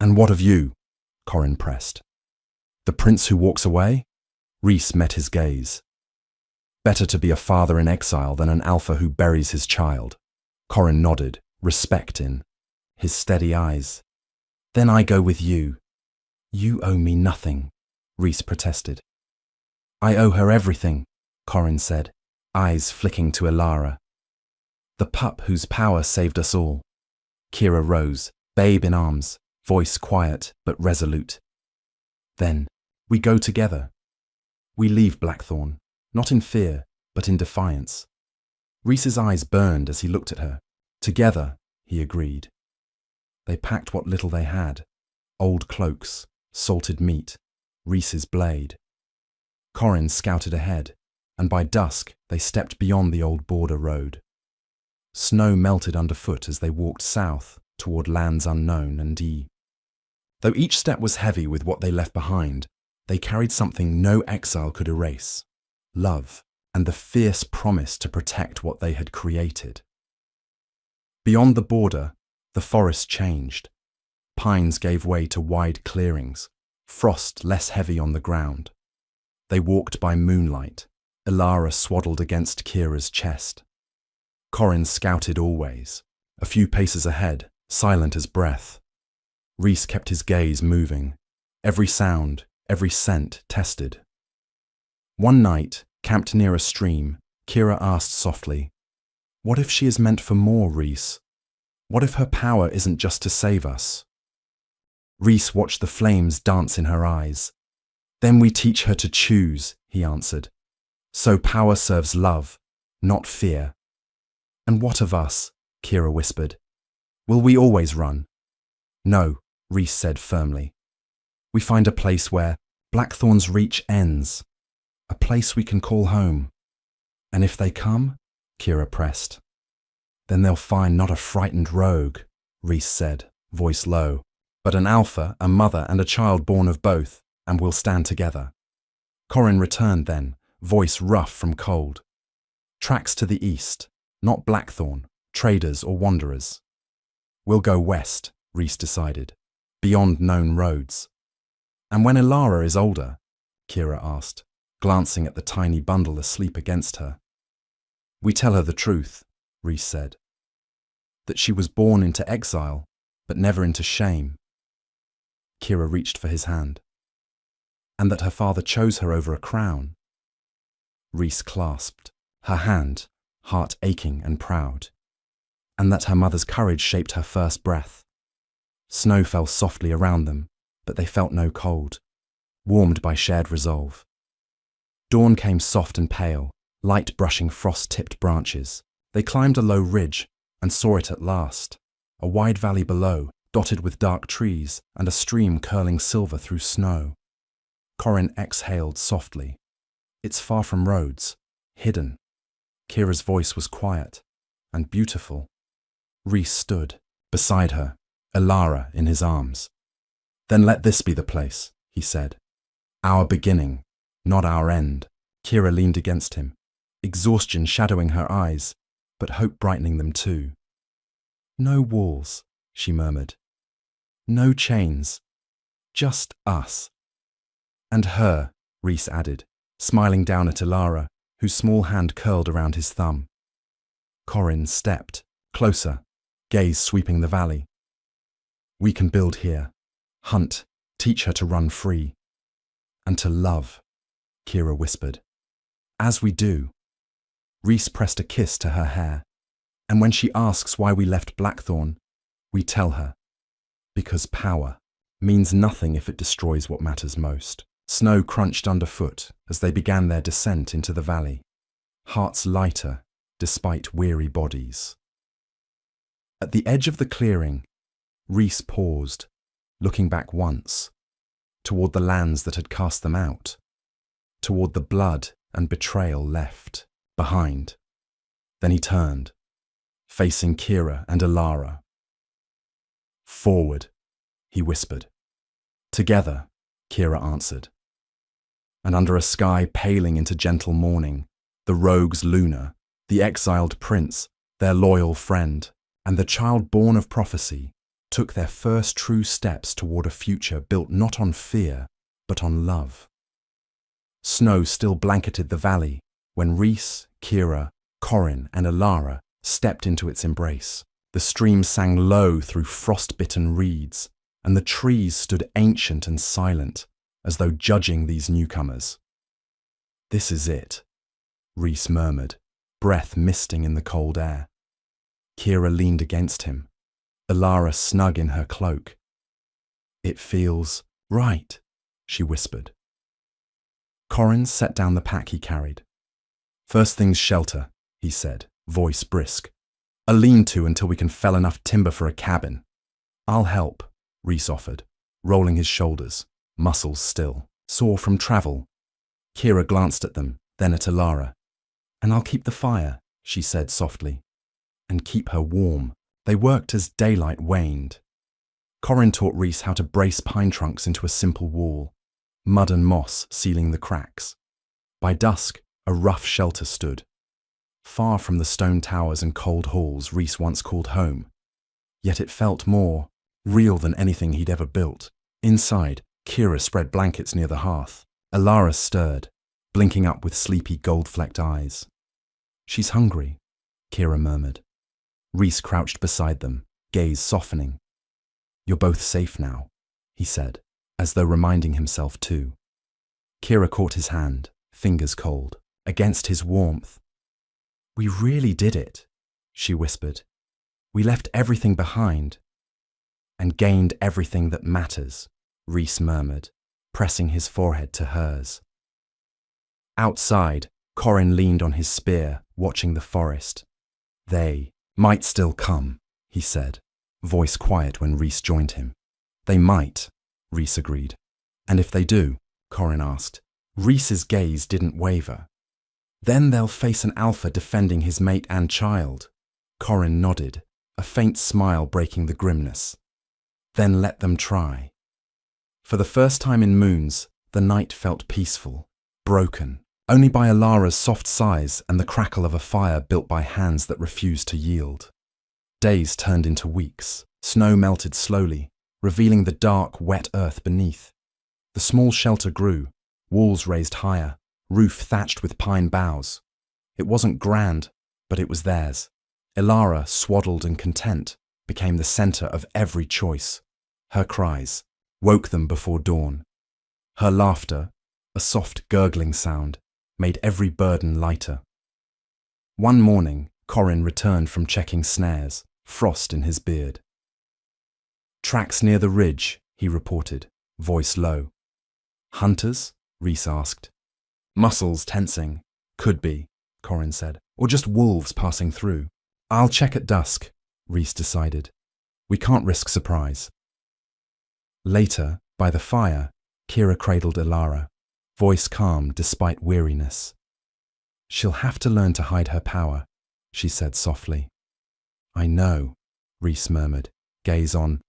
"And what of you?" Corin pressed. "The prince who walks away?" Rhys met his gaze. "Better to be a father in exile than an alpha who buries his child." Corin nodded, respect in his steady eyes. "Then I go with you." "You owe me nothing," Rhys protested. "I owe her everything," Corin said, eyes flicking to Alara. "The pup whose power saved us all." Kira rose, babe in arms, voice quiet but resolute. "Then, we go together. We leave Blackthorn, not in fear, but in defiance." Rhys's eyes burned as he looked at her. "Together," he agreed. They packed what little they had, old cloaks, salted meat, Rhys's blade. Corin scouted ahead, and by dusk they stepped beyond the old border road. Snow melted underfoot as they walked south toward lands unknown and Though each step was heavy with what they left behind, they carried something no exile could erase: love and the fierce promise to protect what they had created. Beyond the border, the forest changed. Pines gave way to wide clearings, frost less heavy on the ground. They walked by moonlight, Ilara swaddled against Kira's chest. Corin scouted always, a few paces ahead, silent as breath. Rhys kept his gaze moving, every sound, every scent tested. One night, camped near a stream, Kira asked softly, "What if she is meant for more, Rhys? What if her power isn't just to save us?" Rhys watched the flames dance in her eyes. "Then we teach her to choose," he answered. "So power serves love, not fear." "And what of us?" Kira whispered. "Will we always run?" "No," Rhys said firmly. "We find a place where Blackthorn's reach ends, a place we can call home. And if they come," Kira pressed. "Then they'll find not a frightened rogue," Rhys said, voice low, "but an alpha, a mother and a child born of both, and we'll stand together." Corin returned then, voice rough from cold. "Tracks to the east, not Blackthorn, traders or wanderers." "We'll go west," Rhys decided, "beyond known roads." "And when Ilara is older?" Kira asked, glancing at the tiny bundle asleep against her. "We tell her the truth," Rhys said. "That she was born into exile, but never into shame." Kira reached for his hand. "And that her father chose her over a crown." Rhys clasped her hand, heart aching and proud. "And that her mother's courage shaped her first breath." Snow fell softly around them, but they felt no cold, warmed by shared resolve. Dawn came soft and pale, light brushing frost-tipped branches. They climbed a low ridge and saw it at last, a wide valley below, dotted with dark trees and a stream curling silver through snow. Corin exhaled softly. "It's far from roads, hidden." Kira's voice was quiet and beautiful. Rhys stood beside her, Ilara in his arms. "Then let this be the place," he said. "Our beginning, not our end." Kira leaned against him, exhaustion shadowing her eyes, but hope brightening them too. "No walls," she murmured. "No chains. Just us." "And her," Rhys added, smiling down at Ilara, whose small hand curled around his thumb. Corin stepped, closer, gaze sweeping the valley. "We can build here, hunt, teach her to run free. And to love," Kira whispered. "As we do." Rhys pressed a kiss to her hair. "And when she asks why we left Blackthorn, we tell her. Because power means nothing if it destroys what matters most." Snow crunched underfoot as they began their descent into the valley, hearts lighter despite weary bodies. At the edge of the clearing, Rhys paused, looking back once, toward the lands that had cast them out, toward the blood and betrayal left behind. Then he turned, facing Kira and Ilara. "Forward," he whispered. "Together," Kira answered. And under a sky paling into gentle morning, the rogues Luna, the exiled prince, their loyal friend, and the child born of prophecy took their first true steps toward a future built not on fear, but on love. Snow still blanketed the valley when Rhys, Kira, Corin, and Ilara stepped into its embrace. The stream sang low through frost-bitten reeds, and the trees stood ancient and silent, as though judging these newcomers. "This is it," Rhys murmured, breath misting in the cold air. Kira leaned against him, Ilara snug in her cloak. "It feels right," she whispered. Corin set down the pack he carried. "First things shelter," he said, voice brisk. "A lean-to until we can fell enough timber for a cabin." "I'll help," Rhys offered, rolling his shoulders, muscles still, sore from travel. Kira glanced at them, then at Ilara. "And I'll keep the fire," she said softly. "And keep her warm." They worked as daylight waned. Corin taught Rhys how to brace pine trunks into a simple wall, mud and moss sealing the cracks. By dusk, a rough shelter stood. far from the stone towers and cold halls Rhys once called home. Yet it felt more real than anything he'd ever built. Inside, Kira spread blankets near the hearth. Alara stirred, blinking up with sleepy gold-flecked eyes. "She's hungry," Kira murmured. Rhys crouched beside them, gaze softening. "You're both safe now," he said, as though reminding himself too. Kira caught his hand, fingers cold, against his warmth. "We really did it," she whispered. "We left everything behind." "And gained everything that matters," Rhys murmured, pressing his forehead to hers. Outside, Corin leaned on his spear, watching the forest. "They might still come," he said, voice quiet when Rhys joined him. "They might," Rhys agreed. "And if they do?" Corin asked. Rhys's gaze didn't waver. "Then they'll face an alpha defending his mate and child." Corin nodded, a faint smile breaking the grimness. "Then let them try." For the first time in moons, the night felt peaceful, broken, only by Alara's soft sighs and the crackle of a fire built by hands that refused to yield. Days turned into weeks. Snow melted slowly, revealing the dark, wet earth beneath. The small shelter grew, walls raised higher, roof thatched with pine boughs. It wasn't grand, but it was theirs. Alara, swaddled and content, became the center of every choice. Her cries woke them before dawn. Her laughter, a soft gurgling sound, made every burden lighter. One morning, Corin returned from checking snares, frost in his beard. "Tracks near the ridge," he reported, voice low. "Hunters?" Rhys asked. Muscles tensing. "Could be," Corin said, "or just wolves passing through." "I'll check at dusk," Rhys decided. "We can't risk surprise." Later, by the fire, Kira cradled Alara, voice calm despite weariness. "She'll have to learn to hide her power," she said softly. "I know," Rhys murmured, gaze on.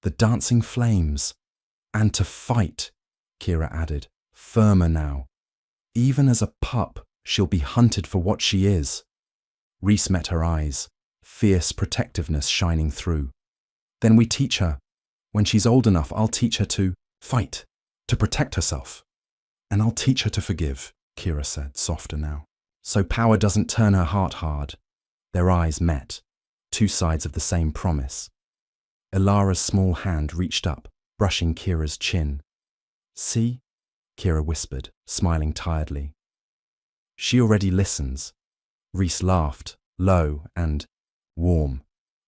"The dancing flames. And to fight," Kira added, firmer now. "Even as a pup, she'll be hunted for what she is." Rhys met her eyes, fierce protectiveness shining through. "Then we teach her. When she's old enough, I'll teach her to fight, to protect herself. And I'll teach her to forgive," Kira said, softer now. "So power doesn't turn her heart hard." Their eyes met, two sides of the same promise. Alara's small hand reached up, brushing Kira's chin. "See?" Kira whispered, smiling tiredly. "She already listens." Rhys laughed, low and warm,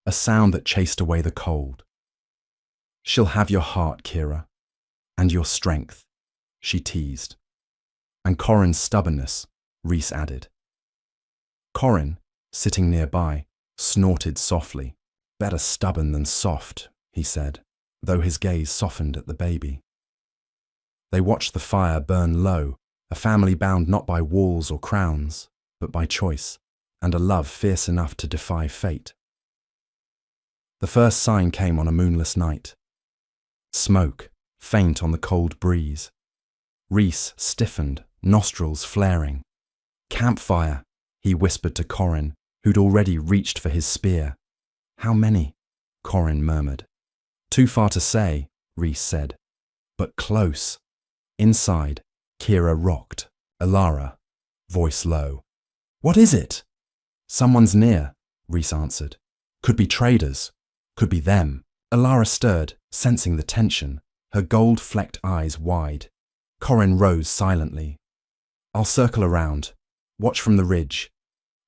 a sound that chased away the cold. "She'll have your heart, Kira, and your strength," she teased. "And Corin's stubbornness," Rhys added. Corin, sitting nearby, snorted softly. "Better stubborn than soft," he said, though his gaze softened at the baby. They watched the fire burn low, a family bound not by walls or crowns, but by choice, and a love fierce enough to defy fate. The first sign came on a moonless night. Smoke, faint on the cold breeze. Rhys stiffened, nostrils flaring. "Campfire," he whispered to Corin, who'd already reached for his spear. "How many?" Corin murmured. "Too far to say," Rhys said. "But close." Inside, Kira rocked. Alara, voice low. "What is it?" "Someone's near," Rhys answered. "Could be traders. Could be them." Alara stirred, sensing the tension, her gold-flecked eyes wide. Corin rose silently. "I'll circle around. Watch from the ridge."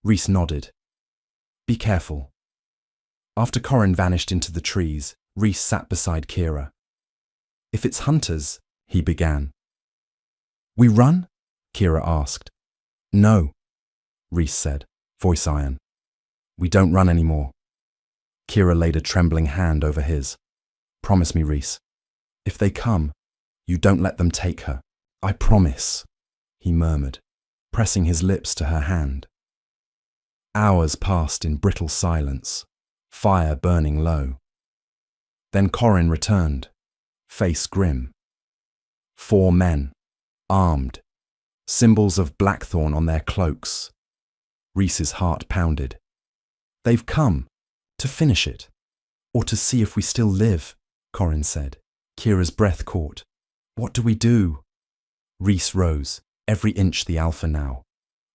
Rhys nodded. "Be careful." After Corin vanished into the trees, Rhys sat beside Kira. "If it's hunters," he began. "We run?" Kira asked. "No," Rhys said, voice iron. "We don't run anymore." Kira laid a trembling hand over his. "Promise me, Rhys. If they come, you don't let them take her." "I promise," he murmured, pressing his lips to her hand. Hours passed in brittle silence, fire burning low. Then Corin returned, face grim. 4 men, armed, symbols of blackthorn on their cloaks. Rhys's heart pounded. They've come. To finish it. Or to see if we still live, Corin said. Kira's breath caught. What do we do? Rhys rose, every inch the alpha now.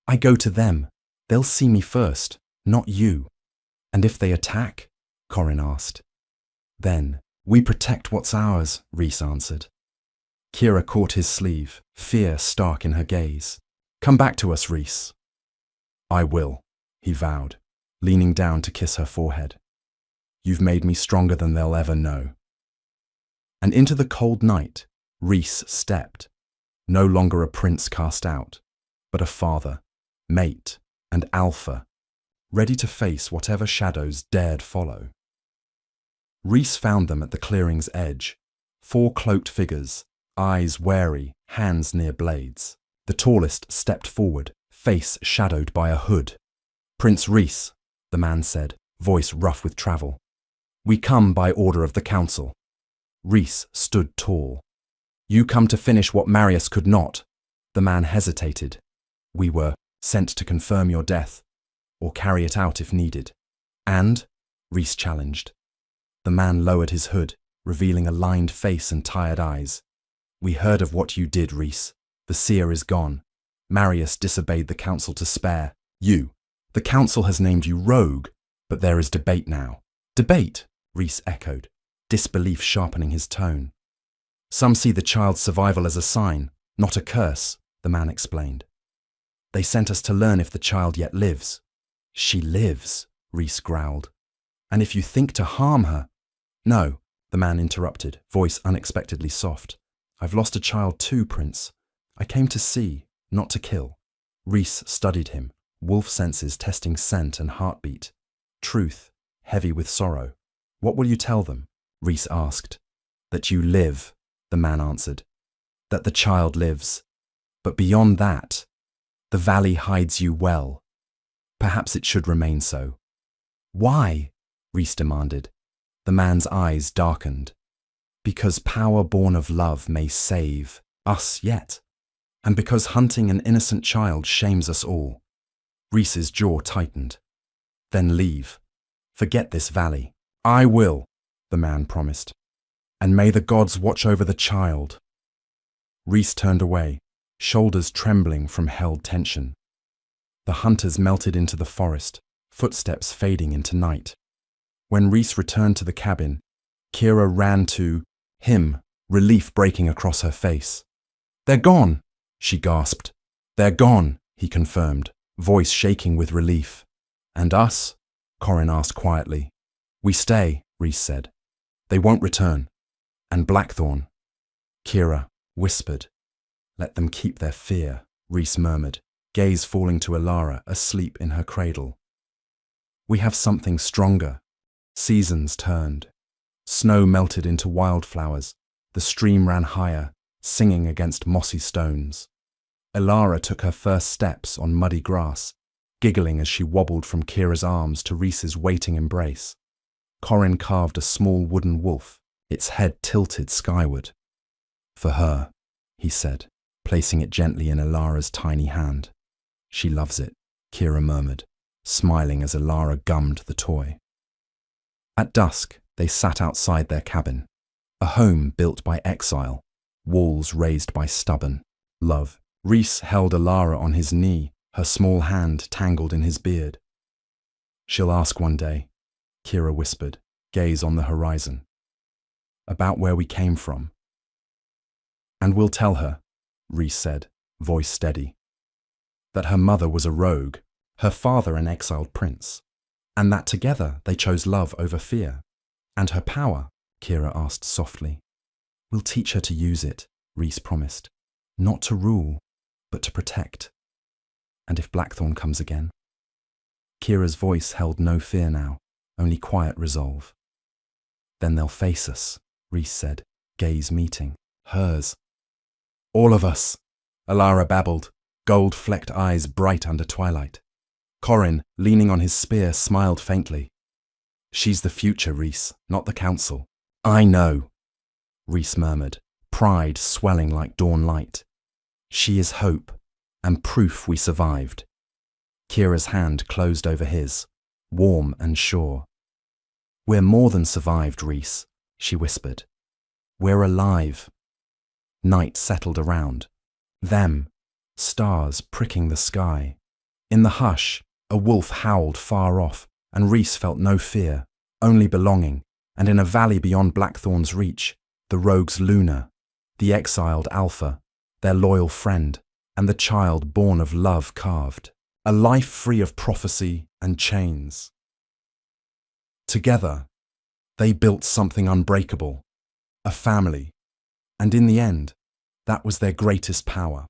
I go to them. They'll see me first, not you. And if they attack? Corin asked. Then, we protect what's ours, Rhys answered. Kira caught his sleeve, fear stark in her gaze. Come back to us, Rhys. I will, he vowed, leaning down to kiss her forehead. You've made me stronger than they'll ever know. And into the cold night, Rhys stepped, no longer a prince cast out, but a father, mate, and alpha, ready to face whatever shadows dared follow. Rhys found them at the clearing's edge, 4 cloaked figures, eyes wary, hands near blades. The tallest stepped forward, face shadowed by a hood. Prince Rhys, the man said, voice rough with travel. We come by order of the council. Rhys stood tall. You come to finish what Marius could not. The man hesitated. We were sent to confirm your death, or carry it out if needed. And? Rhys challenged. The man lowered his hood, revealing a lined face and tired eyes. We heard of what you did, Rhys. The seer is gone. Marius disobeyed the council to spare you. The council has named you rogue, but there is debate now. Debate? Rhys echoed, disbelief sharpening his tone. Some see the child's survival as a sign, not a curse, the man explained. They sent us to learn if the child yet lives. She lives, Rhys growled. And if you think to harm her... No, the man interrupted, voice unexpectedly soft. I've lost a child too, Prince. I came to see, not to kill. Rhys studied him, wolf senses testing scent and heartbeat. Truth, heavy with sorrow. What will you tell them? Rhys asked. That you live, the man answered. That the child lives. But beyond that, the valley hides you well. Perhaps it should remain so. Why? Rhys demanded. The man's eyes darkened. Because power born of love may save us yet. And because hunting an innocent child shames us all. Rhys's jaw tightened. Then leave. Forget this valley. I will, the man promised. And may the gods watch over the child. Rhys turned away, shoulders trembling from held tension. The hunters melted into the forest, footsteps fading into night. When Rhys returned to the cabin, Kira ran to him, relief breaking across her face. They're gone, she gasped. They're gone, he confirmed, voice shaking with relief. And us? Corin asked quietly. We stay, Rhys said. They won't return. And Blackthorn? Kira whispered. Let them keep their fear, Rhys murmured, gaze falling to Alara, asleep in her cradle. We have something stronger. Seasons turned. Snow melted into wildflowers. The stream ran higher, singing against mossy stones. Alara took her first steps on muddy grass, giggling as she wobbled from Kira's arms to Rhys's waiting embrace. Corin carved a small wooden wolf, its head tilted skyward. For her, he said, placing it gently in Alara's tiny hand. She loves it, Kira murmured, smiling as Alara gummed the toy. At dusk, they sat outside their cabin, a home built by exile, walls raised by stubborn love. Rhys held Alara on his knee, her small hand tangled in his beard. She'll ask one day, Kira whispered, gaze on the horizon. About where we came from. And we'll tell her, Rhys said, voice steady, that her mother was a rogue, her father an exiled prince, and that together they chose love over fear. And her power, Kira asked softly. We'll teach her to use it, Rhys promised, not to rule, but to protect. And if Blackthorn comes again? Kira's voice held no fear now, only quiet resolve. Then they'll face us, Rhys said, gaze meeting, hers. All of us, Alara babbled, gold-flecked eyes bright under twilight. Corin, leaning on his spear, smiled faintly. She's the future, Rhys, not the council. I know, Rhys murmured, pride swelling like dawn light. She is hope, and proof we survived. Kira's hand closed over his, warm and sure. "We're more than survived, Rhys," she whispered. "We're alive." Night settled around. Them, stars pricking the sky. In the hush, a wolf howled far off, and Rhys felt no fear, only belonging, and in a valley beyond Blackthorn's reach, the rogues Luna, the exiled Alpha, their loyal friend, and the child born of love carved. A life free of prophecy and chains. Together, they built something unbreakable, a family, and in the end, that was their greatest power.